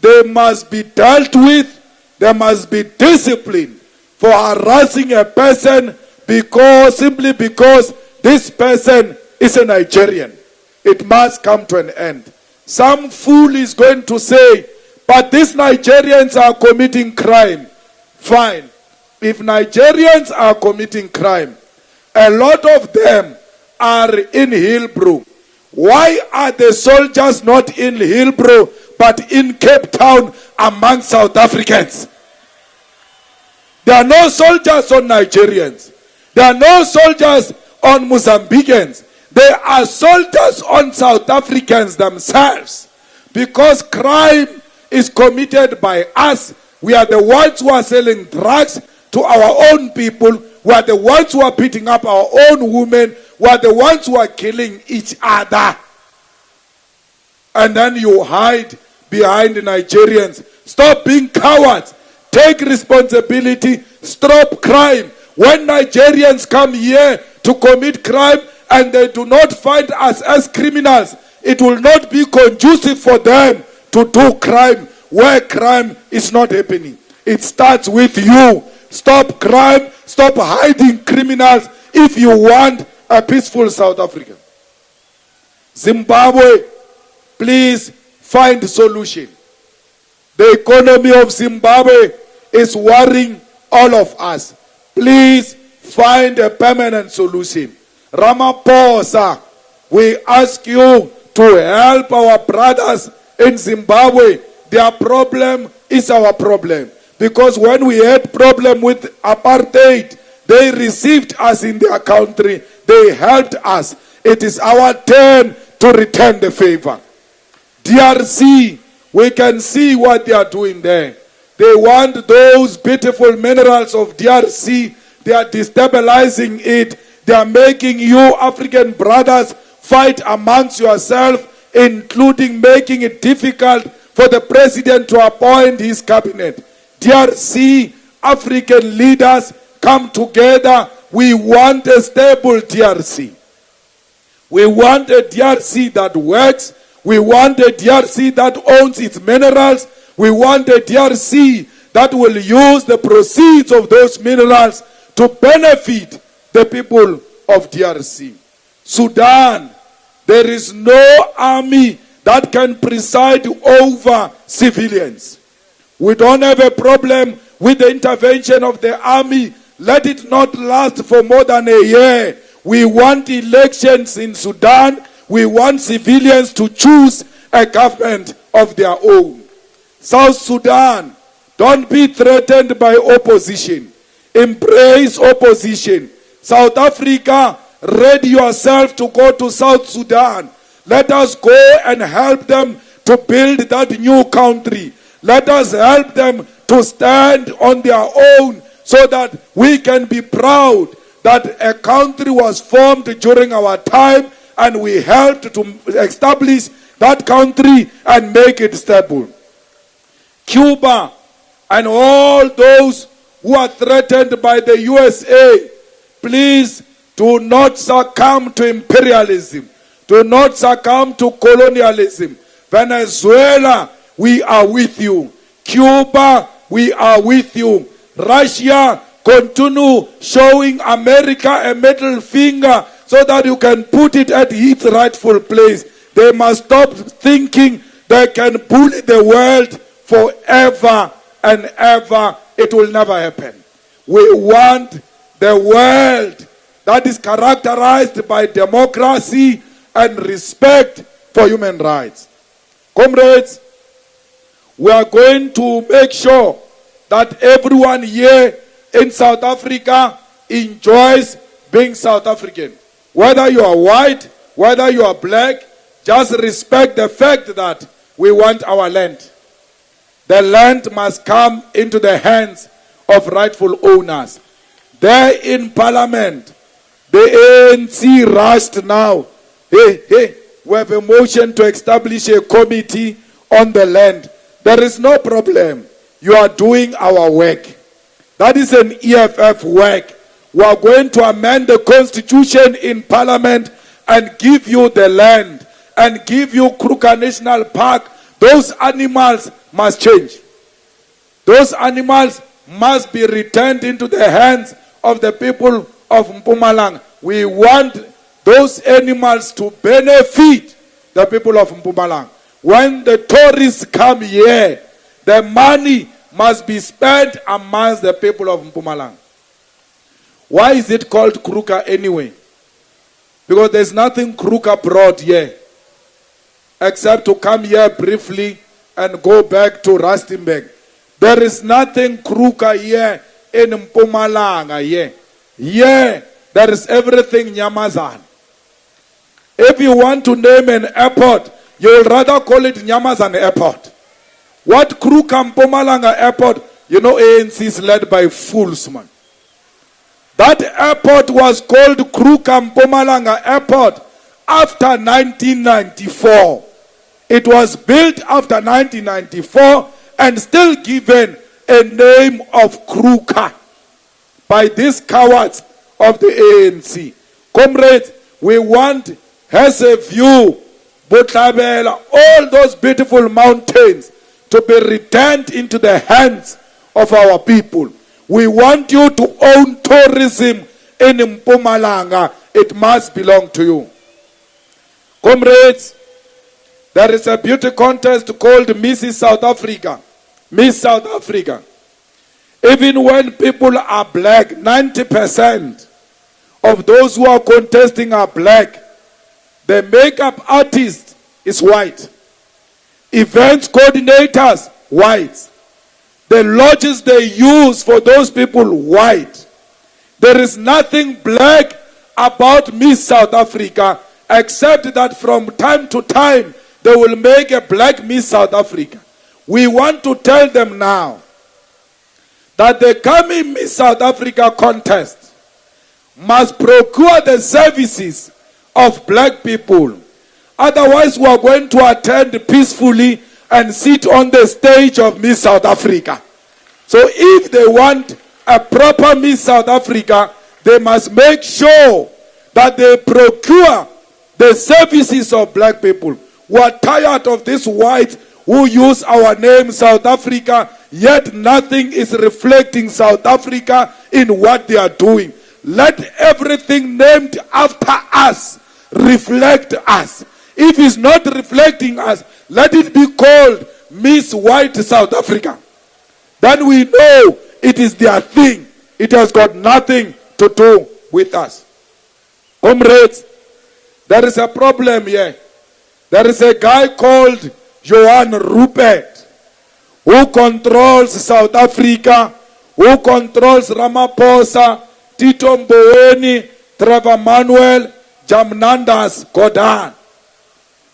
they must be dealt with, they must be disciplined for harassing a person simply because this person is a Nigerian. It must come to an end. Some fool is going to say, but these Nigerians are committing crime. Fine. If Nigerians are committing crime, a lot of them are in Hillbrow. Why are the soldiers not in Hillbrow but in Cape Town among South Africans? There are no soldiers on Nigerians. There are no soldiers on Mozambicans. There are soldiers on South Africans themselves. Because crime is committed by us. We are the ones who are selling drugs to our own people. We are the ones who are beating up our own women. We are the ones who are killing each other. And then you hide behind the Nigerians. Stop being cowards. Take responsibility. Stop crime. When Nigerians come here to commit crime and they do not find us as criminals, it will not be conducive for them to do crime where crime is not happening. It starts with you. Stop crime. Stop hiding criminals if you want a peaceful South Africa. Zimbabwe, please find a solution. The economy of Zimbabwe is worrying all of us. Please find a permanent solution. Ramaphosa, we ask you to help our brothers in Zimbabwe. Their problem is our problem. Because when we had problem with apartheid, they received us in their country. They helped us. It is our turn to return the favor. DRC, we can see what they are doing there. They want those beautiful minerals of DRC. They are destabilizing it. They are making you African brothers fight amongst yourselves, including making it difficult for the president to appoint his cabinet. DRC, African leaders, come together. We want a stable DRC. We want a DRC that works. We want a DRC that owns its minerals. We want a DRC that will use the proceeds of those minerals to benefit the people of DRC. Sudan, there is no army that can preside over civilians. We don't have a problem with the intervention of the army. Let it not last for more than a year. We want elections in Sudan. We want civilians to choose a government of their own. South Sudan, don't be threatened by opposition. Embrace opposition. South Africa, ready yourself to go to South Sudan. Let us go and help them to build that new country. Let us help them to stand on their own so that we can be proud that a country was formed during our time and we helped to establish that country and make it stable. Cuba and all those who are threatened by the USA, please do not succumb to imperialism. Do not succumb to colonialism. Venezuela, we are with you. Cuba, we are with you. Russia, continue showing America a middle finger so that you can put it at its rightful place. They must stop thinking they can bully the world forever and ever. It will never happen. We want the world that is characterized by democracy and respect for human rights. Comrades, we are going to make sure that everyone here in South Africa enjoys being South African. Whether you are white, whether you are black, just respect the fact that we want our land. The land must come into the hands of rightful owners. There in Parliament, the ANC rushed now. We have a motion to establish a committee on the land. There is no problem. You are doing our work. That is an EFF work. We are going to amend the constitution in Parliament and give you the land and give you Kruger National Park. Those animals must change. Those animals must be returned into the hands of the people of Mpumalanga. We want those animals to benefit the people of Mpumalanga. When the tourists come here, the money must be spent amongst the people of Mpumalanga. Why is it called Kruger anyway? Because there's nothing Kruger brought here except to come here briefly and go back to Rustenburg. There is nothing Kruger here in Mpumalanga here. Here, there is everything Nyamazan. If you want to name an airport, you will rather call it Nyamazan Airport. What Kruger Mpumalanga Airport? You know, ANC is led by fools, man. That airport was called Kruger Mpumalanga Airport after 1994. It was built after 1994 and still given a name of Kruger by these cowards of the ANC. Comrades, we want, has a view, Botlabela, all those beautiful mountains to be returned into the hands of our people. We want you to own tourism in Mpumalanga. It must belong to you. Comrades, there is a beauty contest called Mrs. South Africa. Miss South Africa. Even when people are black, 90% of those who are contesting are black. The makeup artist is white. Events coordinators, white. The lodges they use for those people, white. There is nothing black about Miss South Africa except that from time to time they will make a black Miss South Africa. We want to tell them now that the coming Miss South Africa contest must procure the services of black people. Otherwise, we are going to attend peacefully and sit on the stage of Miss South Africa. So if they want a proper Miss South Africa, they must make sure that they procure the services of black people. We are tired of these whites who use our name South Africa, yet nothing is reflecting South Africa in what they are doing. let everything named after us reflect us. If it's not reflecting us, let it be called Miss White South Africa. Then we know it is their thing. It has got nothing to do with us. Comrades, there is a problem here. There is a guy called Johan Rupert who controls South Africa, who controls Ramaphosa, Tito Mboweni, Trevor Manuel, Jamnandas Godan.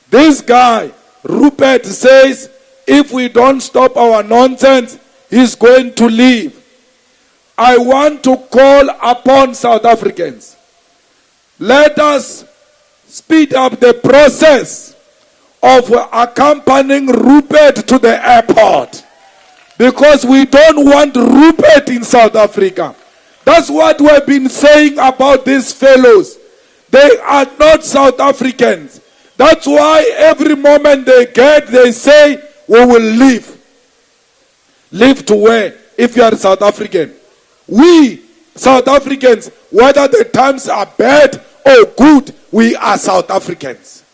This guy, Rupert, says if we don't stop our nonsense, he's going to leave. I want to call upon South Africans. Let us speed up the process of accompanying Rupert to the airport, because we don't want Rupert in South Africa. That's what we've been saying about these fellows. They are not South Africans. That's why every moment they say, we will leave. Leave to where? If you are South African. We, South Africans, whether the times are bad or good, we are South Africans.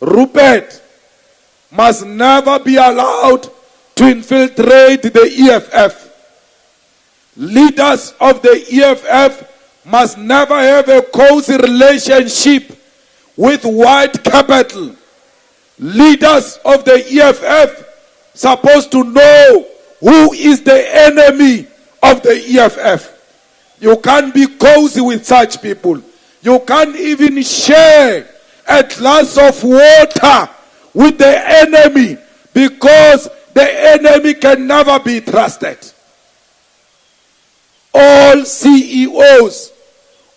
Rupert must never be allowed to infiltrate the EFF. Leaders of the EFF must never have a cozy relationship with white capital. Leaders of the EFF supposed to know who is the enemy of the EFF. You can't be cozy with such people. You can't even share a glass of water with the enemy, because the enemy can never be trusted. All CEOs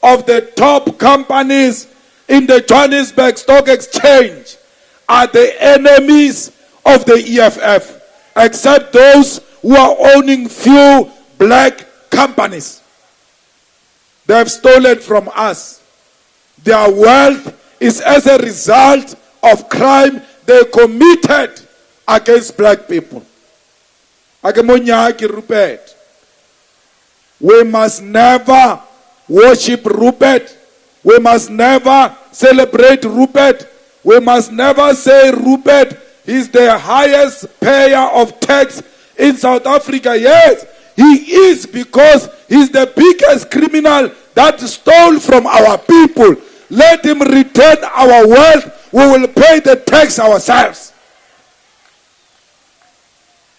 of the top companies in the Johannesburg Stock Exchange are the enemies of the EFF, except those who are owning few black companies. They have stolen from us. Their wealth is as a result of crime they committed against black people. Rupert. We must never worship Rupert. We must never celebrate Rupert. We must never say Rupert is the highest payer of tax in South Africa. Yes, he is, because he's the biggest criminal that stole from our people. Let him return our wealth. We will pay the tax ourselves.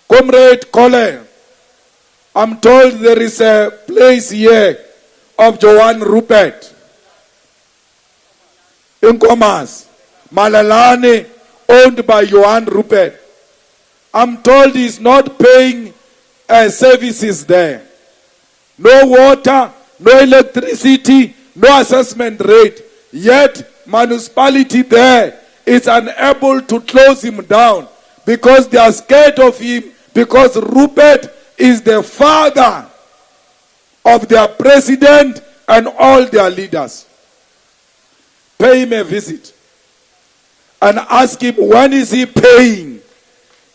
Comrade Colin, I'm told there is a place here of Johan Rupert in Komas, Malalane, owned by Johan Rupert. I'm told he's not paying services there. No water, no electricity, no assessment rate. Yet, municipality there is unable to close him down because they are scared of him, because Rupert is the father of their president and all their leaders. Pay him a visit and ask him, when is he paying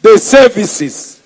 the services?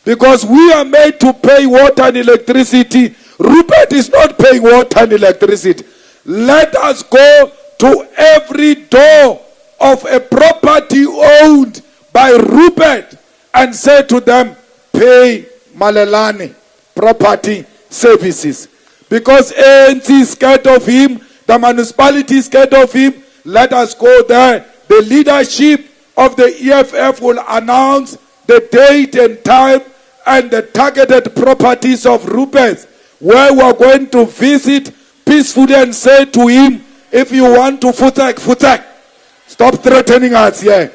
Because we are made to pay water and electricity. Rupert is not paying water and electricity. Let us go to every door of a property owned by Rupert and say to them, pay Malelane property services. Because ANC is scared of him, the municipality is scared of him. Let us go there. The leadership of the EFF will announce the date and time and the targeted properties of Rupert, where we are going to visit peacefully and say to him, if you want to futak, stop threatening us here.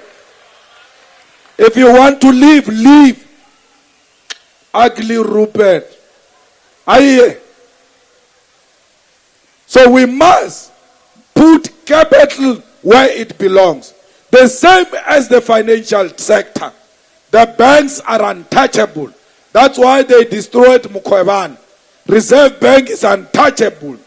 If you want to leave, leave. Ugly Rupert. Aye. So we must put capital where it belongs. The same as the financial sector. The banks are untouchable. That's why they destroyed Mukweban. Reserve Bank is untouchable.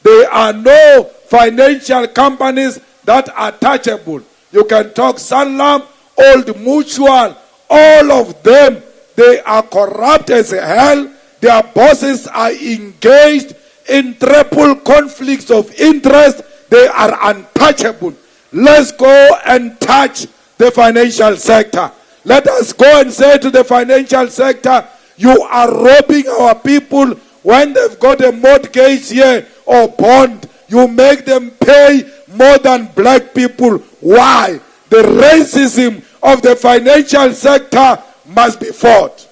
There are no financial companies that are touchable. You can talk Sanlam, Old Mutual, all of them, they are corrupt as hell. Their bosses are engaged. in triple conflicts of interest, they are untouchable. Let's go and touch the financial sector. Let us go and say to the financial sector, you are robbing our people when they've got a mortgage here or bond. You make them pay more than black people. Why? The racism of the financial sector must be fought.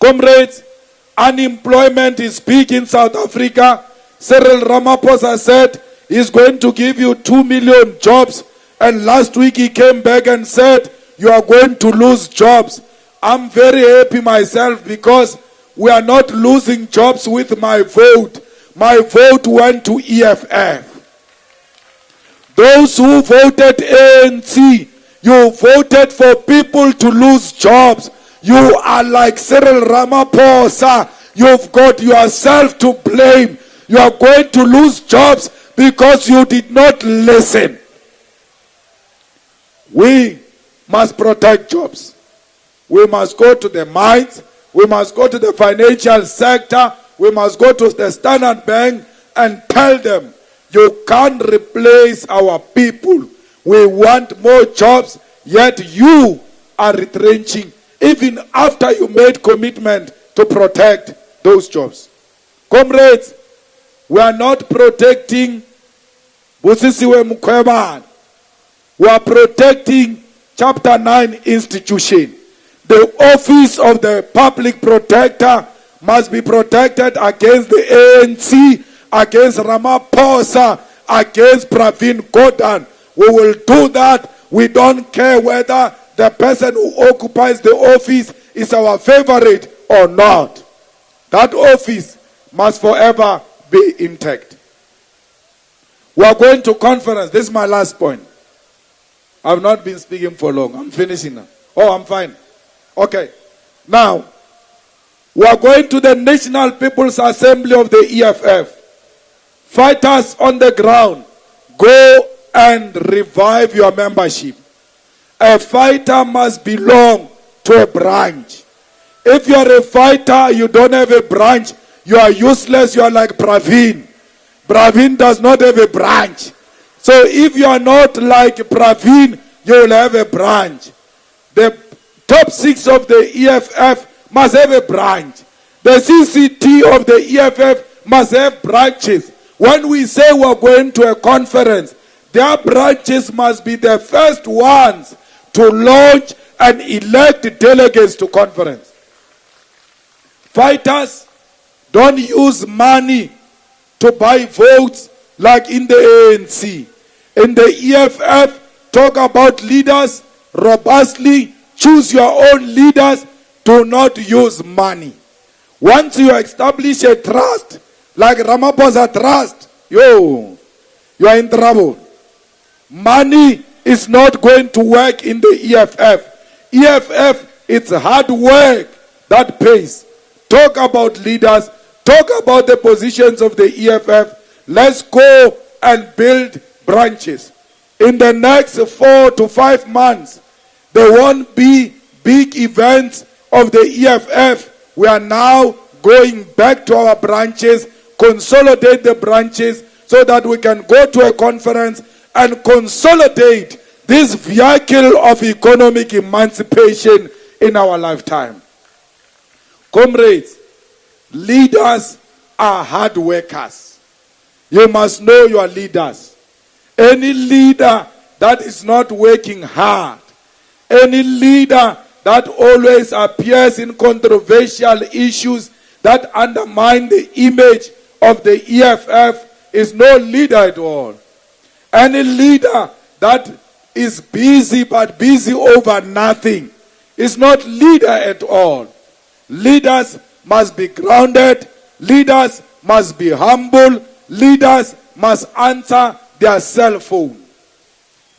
Comrades, unemployment is big in South Africa. Cyril Ramaphosa said he's going to give you 2 million jobs. And last week he came back and said, you are going to lose jobs. I'm very happy myself because we are not losing jobs with my vote. My vote went to EFF. Those who voted ANC, you voted for people to lose jobs. You are like Cyril Ramaphosa. You've got yourself to blame. You are going to lose jobs because you did not listen. We must protect jobs. We must go to the mines. We must go to the financial sector. We must go to the Standard Bank and tell them, you can't replace our people. We want more jobs, yet you are retrenching even after you made commitment to protect those jobs. Comrades, we are not protecting Busisiwe Mukhwebane. We are protecting Chapter 9 institution. The office of the public protector must be protected against the ANC, against Ramaphosa, against Pravin Gordhan. We will do that. We don't care whether the person who occupies the office is our favorite or not. That office must forever be intact. We are going to conference. This is my last point. I've not been speaking for long. I'm finishing now. Oh, I'm fine. Okay. Now, we are going to the National People's Assembly of the EFF. Fighters on the ground, go and revive your membership. A fighter must belong to a branch. If you are a fighter, you don't have a branch, you are useless, you are like Pravin. Pravin does not have a branch. So if you are not like Pravin, you will have a branch. The top 6 of the EFF must have a branch. The CCT of the EFF must have branches. When we say we are going to a conference, their branches must be the first ones to launch and elect delegates to conference. Fighters don't use money to buy votes like in the ANC. In the EFF, talk about leaders robustly, choose your own leaders, do not use money. Once you establish a trust, like Ramaphosa Trust, you are in trouble. Money is not going to work in the EFF. EFF, it's hard work that pays. Talk about leaders, talk about the positions of the EFF. Let's go and build branches. In the next 4 to 5 months, there won't be big events of the EFF. We are now going back to our branches, consolidate the branches so that we can go to a conference and consolidate this vehicle of economic emancipation in our lifetime. Comrades, leaders are hard workers. You must know your leaders. Any leader that is not working hard, any leader that always appears in controversial issues that undermine the image of the EFF is no leader at all. Any leader that is busy but busy over nothing is not leader at all. Leaders must be grounded. Leaders must be humble. Leaders must answer their cell phone.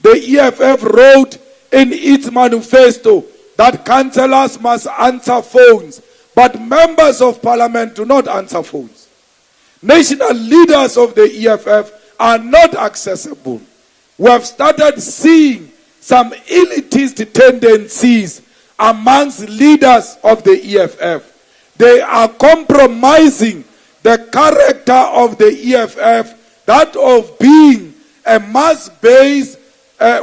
The EFF wrote in its manifesto that councillors must answer phones, but members of parliament do not answer phones. National leaders of the EFF are not accessible. We have started seeing some elitist tendencies amongst leaders of the EFF. They are compromising the character of the EFF, that of being a mass-based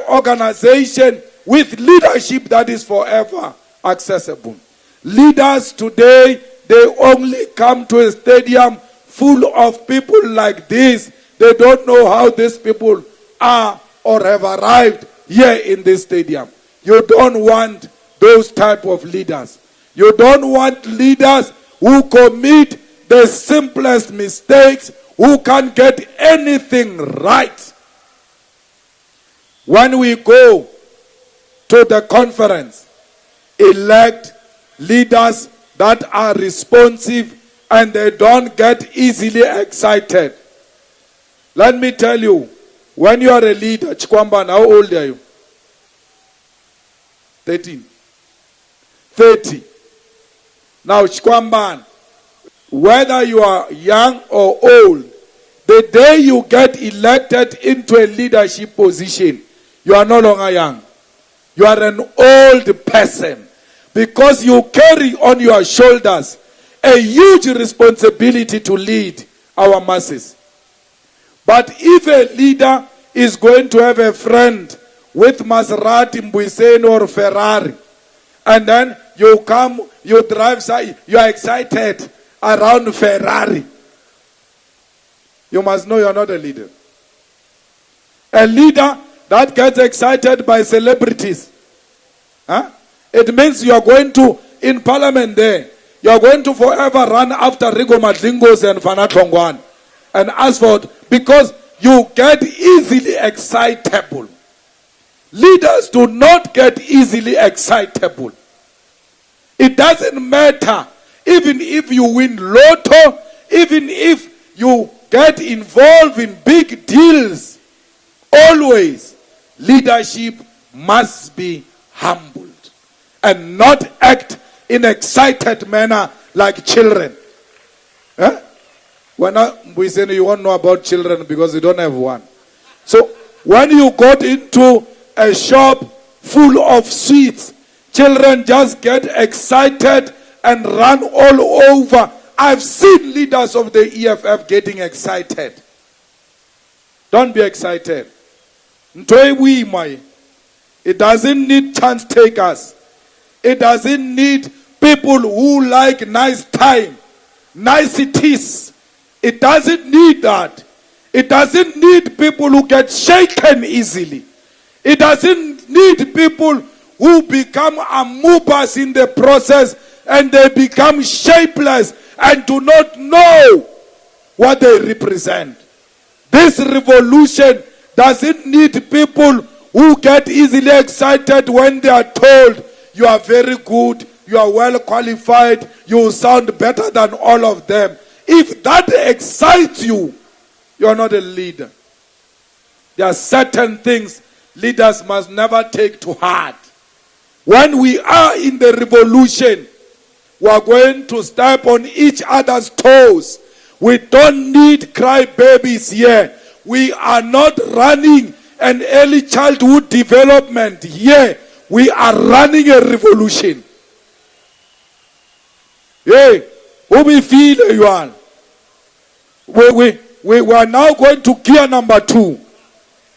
organization with leadership that is forever accessible. Leaders today, they only come to a stadium full of people like this. They don't know how these people are or have arrived here in this stadium. You don't want those type of leaders. You don't want leaders who commit the simplest mistakes, who can't get anything right. When we go to the conference, elect leaders that are responsive and they don't get easily excited. Let me tell you, when you are a leader, Chikwamban, how old are you? 13. 30. Now, Chikwamban, whether you are young or old, the day you get elected into a leadership position, you are no longer young. You are an old person because you carry on your shoulders a huge responsibility to lead our masses. But if a leader is going to have a friend with Maserati, Mbuiseni or Ferrari, and then you come, you drive, you are excited around Ferrari, you must know you are not a leader. A leader that gets excited by celebrities, it means you are going to, in parliament there, you are going to forever run after Rigo Madlingos and Fana Tongwan and ask for it because you get easily excitable. Leaders do not get easily excitable. It doesn't matter even if you win lotto, even if you get involved in big deals. Always, leadership must be humbled and not act in excited manner like children. We say you won't know about children because you don't have one. So when you got into a shop full of sweets, children just get excited and run all over. I've seen leaders of the EFF getting excited. Don't be excited. It doesn't need chance takers. It doesn't need people who like nice time, niceties. It doesn't need that. It doesn't need people who get shaken easily. It doesn't need people who become amoebas in the process and they become shapeless and do not know what they represent. This revolution doesn't need people who get easily excited when they are told you are very good, you are well qualified, you sound better than all of them. If that excites you, you are not a leader. There are certain things leaders must never take to heart. When we are in the revolution, we are going to step on each other's toes. We don't need crybabies here. We are not running an early childhood development here. We are running a revolution. Hey, who we feel you are? We are now going to gear number 2.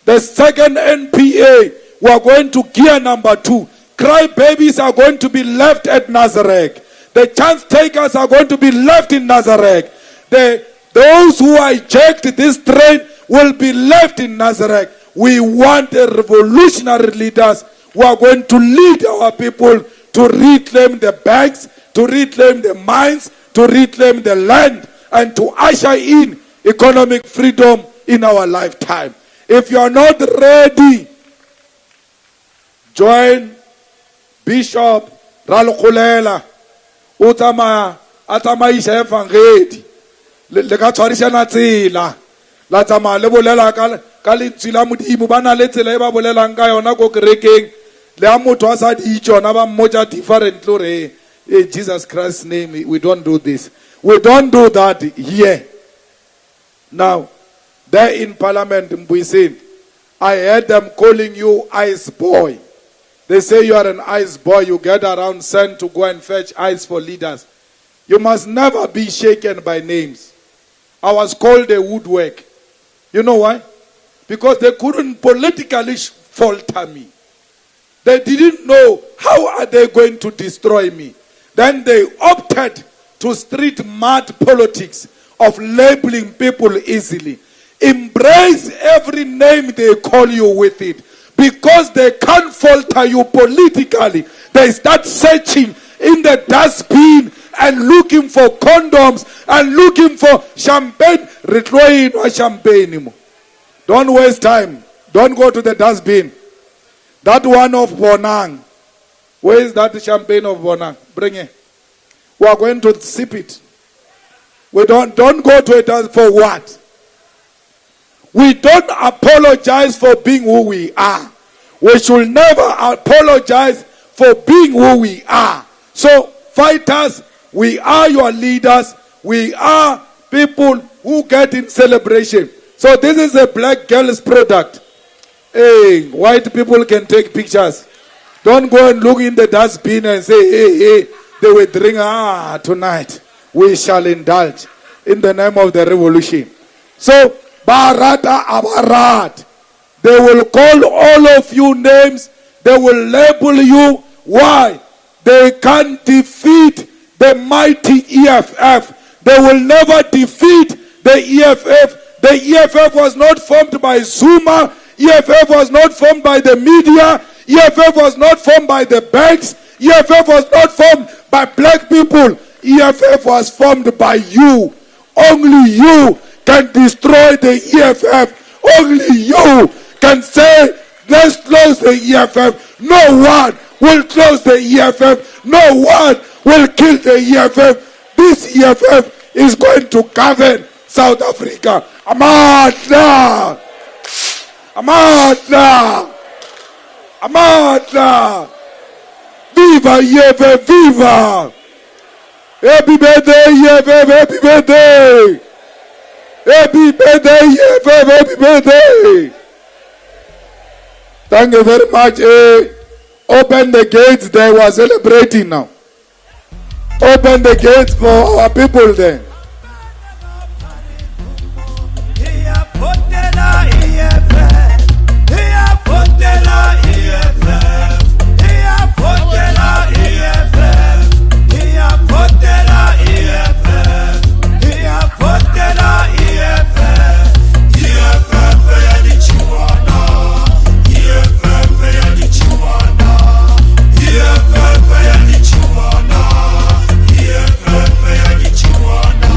The second NPA, we are going to gear number 2. Crybabies are going to be left at Nazareth. The chance takers are going to be left in Nazareth. Those who hijacked this train will be left in Nazareth. We want a revolutionary leaders who are going to lead our people to reclaim the banks, to reclaim the mines, to reclaim the land, and to usher in economic freedom in our lifetime. If you are not ready, join Bishop Ralokhulela atamaisha evangeli le ka tshwarishana tsela la tsamaya le bolela ka lentswe la modimo ba na le tsela e ba bolelang ka yona ko kerekeng le a motho a sa di tsona ba mmotsa different lore in Jesus Christ's name we don't do this. We don't do that here. Now, there in Parliament in Mbuiseni, I heard them calling you ice boy. They say you are an ice boy. You get around sent to go and fetch ice for leaders. You must never be shaken by names. I was called a woodwork. You know why? Because they couldn't politically falter me. They didn't know how are they going to destroy me. Then they opted to street mud politics of labeling people easily. Embrace every name they call you with it. Because they can't falter you politically. They start searching in the dustbin and looking for condoms and looking for champagne. Retloin or champagne. Don't waste time. Don't go to the dustbin. That one of Bonang. Where is that champagne of Bonang? Bring it. We are going to sip it. We don't go to it for what? We don't apologize for being who we are. We should never apologize for being who we are. So, fighters, we are your leaders. We are people who get in celebration. So, this is a black girl's product. Hey, white people can take pictures. Don't go and look in the dustbin and say, hey, they will drink, tonight. We shall indulge in the name of the revolution. So, Barata Abarat. They will call all of you names. They will label you. Why? They can't defeat the mighty EFF. They will never defeat the EFF. The EFF was not formed by Zuma. EFF was not formed by the media. EFF was not formed by the banks. EFF was not formed by black people. EFF was formed by you. Only you can destroy the EFF. Only you can say, let's close the EFF. No one will close the EFF. No one will kill the EFF. This EFF is going to govern South Africa. Amandla! Amandla! Amandla! Viva EFF! Viva! Happy birthday EFF! Happy birthday! Happy birthday EFF! Happy birthday! Thank you very much. Open the gates there. We are celebrating now. Open the gates for our people there. Chihuahua.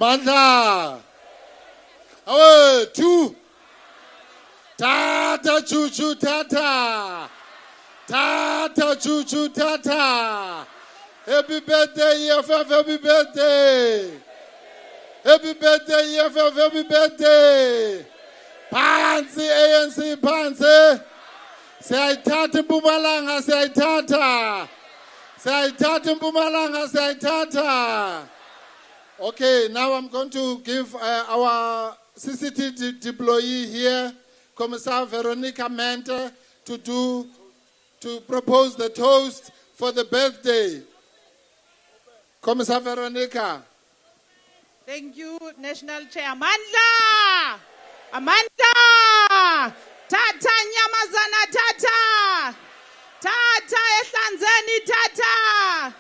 Amandla. Awe, 2. Tata chuchu tata. Tata chuchu tata. Happy birthday, EFF, happy birthday. Happy birthday, EFF, happy birthday. Phansi ANC phansi. Siyayithatha Mpumalanga, siyayithatha. Siyayithatha Mpumalanga, siyayithatha. Okay, now I'm going to give our CCT deployee here, Commissar Veronica Mente, to propose the toast for the birthday. Commissar Veronica. Thank you, National Chair. Amandla! Amandla! Tata Nyamazana Tata! Tata Ehlanzeni Tata!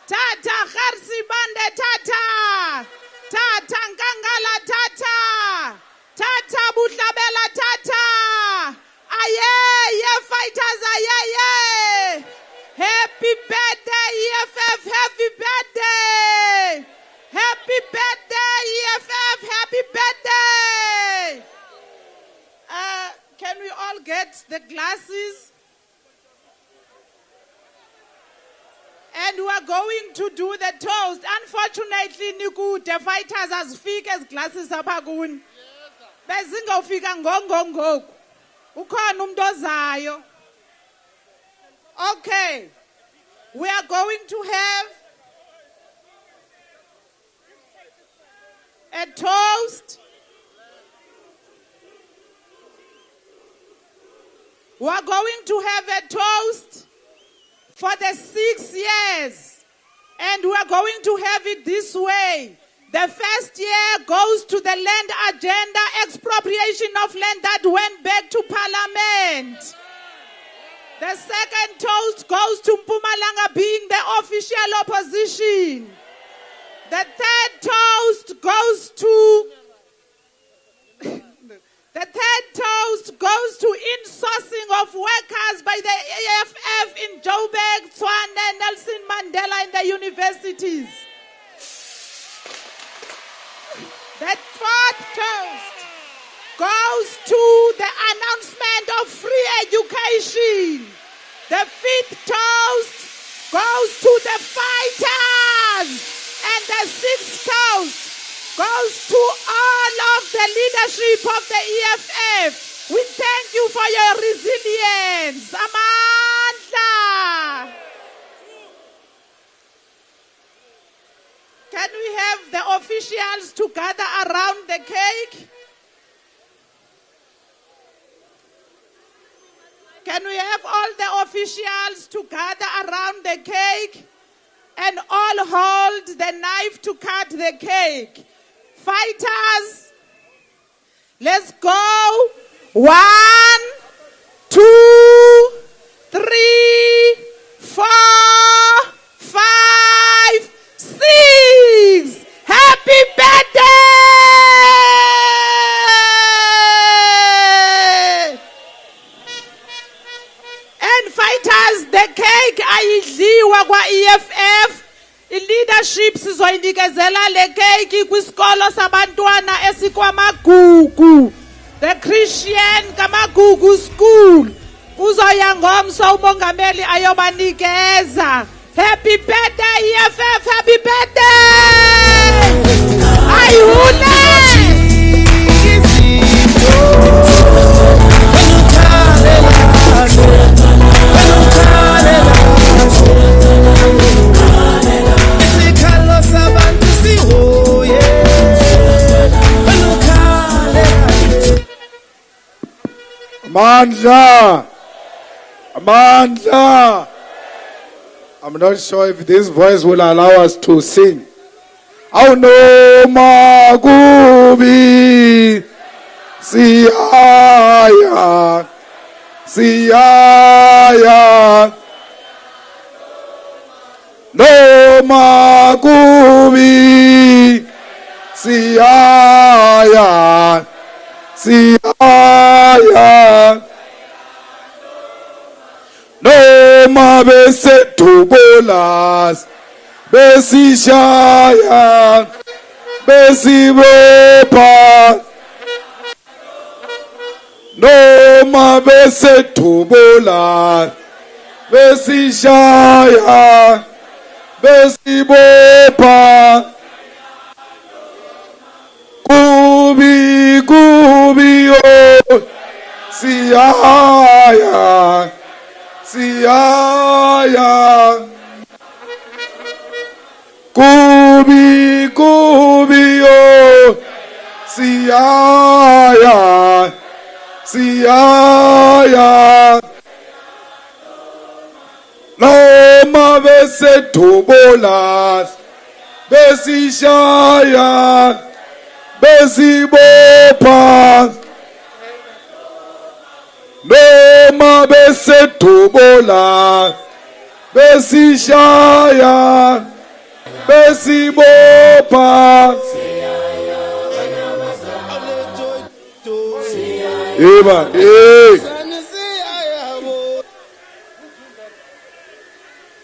Tata Kharsi Bande Tata! Tata Nkangala Tata! Tata Butlabela Tata! Aye, yeah, fighters, aye. Happy birthday, EFF, happy birthday! Happy birthday, EFF, happy birthday! Can we all get the glasses? And we are going to do the toast. Unfortunately, Niku, the fighters as fake as glasses apagun. Bezinga ufika ngongongok. Ukhona umuntu ozayo. Okay. We are going to have a toast. We are going to have a toast for the 6 years. And we are going to have it this way. The first year goes to the land agenda, expropriation of land that went back to Parliament. The second toast goes to Mpumalanga being the official opposition. The third toast goes to insourcing of workers by the EFF in Joburg, Tshwane, Nelson Mandela in the universities. The fourth toast goes to the announcement of free education. The fifth toast goes to the fighters. And the sixth toast goes to all of the leadership of the EFF. We thank you for your resilience. Amandla. Can we have the officials to gather around the cake? Can we have all the officials to gather around the cake and all hold the knife to cut the cake? Fighters, let's go. 1, 2, 3, 4, 5, 6. Happy birthday! And fighters, the cake ayidliwa kwa EFF. I-leadership sizoyinikezela le cake kwisikolo sabantwana esikwamagugu. The Christian Kamagugu School. Uzoya ngomso umongameli ayobanikeza. Happy birthday EFF, happy birthday! Ayihule! Amandla! Amandla! I'm not sure if this voice will allow us to sing. Aw no magubi siyaya siyaya no magubi siyaya siyaya noma besedubolas besishaya besibopha noma besedubula besishaya besibopha kubi kubi yo siyaya siyaya kubi kubi yo siyaya siyaya noma besedubula besishaya besibopha noma besedubula besishaya besibopha Eva,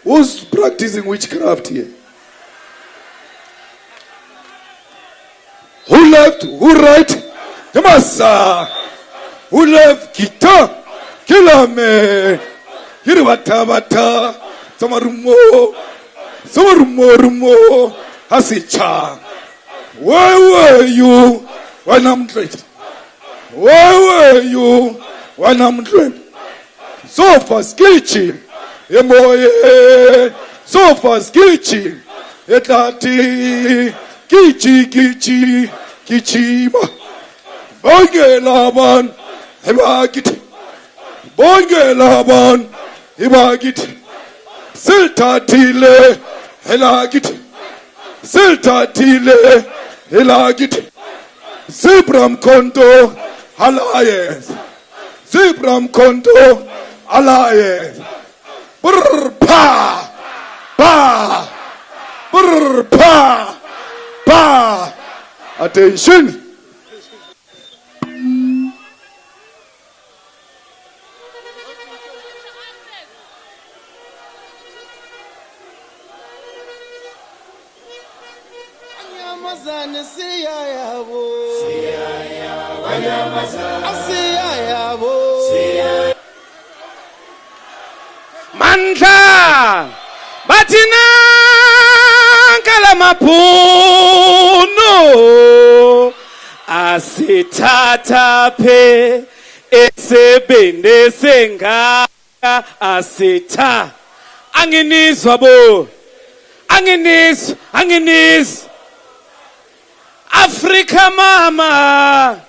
who's practicing witchcraft here? Who left? Who right? Yamasa. Who left? Guitar. Kilame. Hiribata bata. Samarumo. Rumo. Hasicha. Where were you when I'm dressed? Where were you when I'm dreamed? Sofa skitchy, emoye. Sofa skitchy, etati, kichi, kichima. Bongelaban, hebagit. Bongelaban, hebagit. Siltatile, helagit. Siltatile, helagit. Zibram Konto Alliance. Zibram Konto Alliance. Brr pa pa brr pa pa. Attention. Mandla batina kalamapuno asithatha phe esebende sengaka asitha anginizwa bo anginizwa Africa mama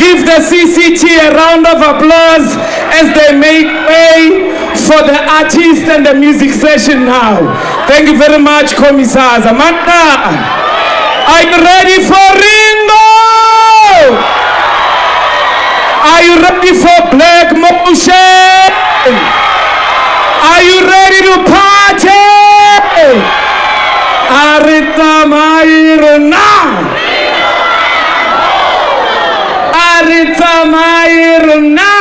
Give the CCT a round of applause as they make way for the artist and the music session now. Thank you very much, Commissars. Amanda, are you ready for Ringo? Are you ready for Black Motion? Are you ready to party? Arita Mairuna. Arita Mairuna.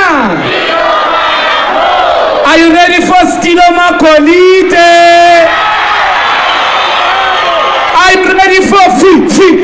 Are you ready for Stilo Makolite? Are you ready for free?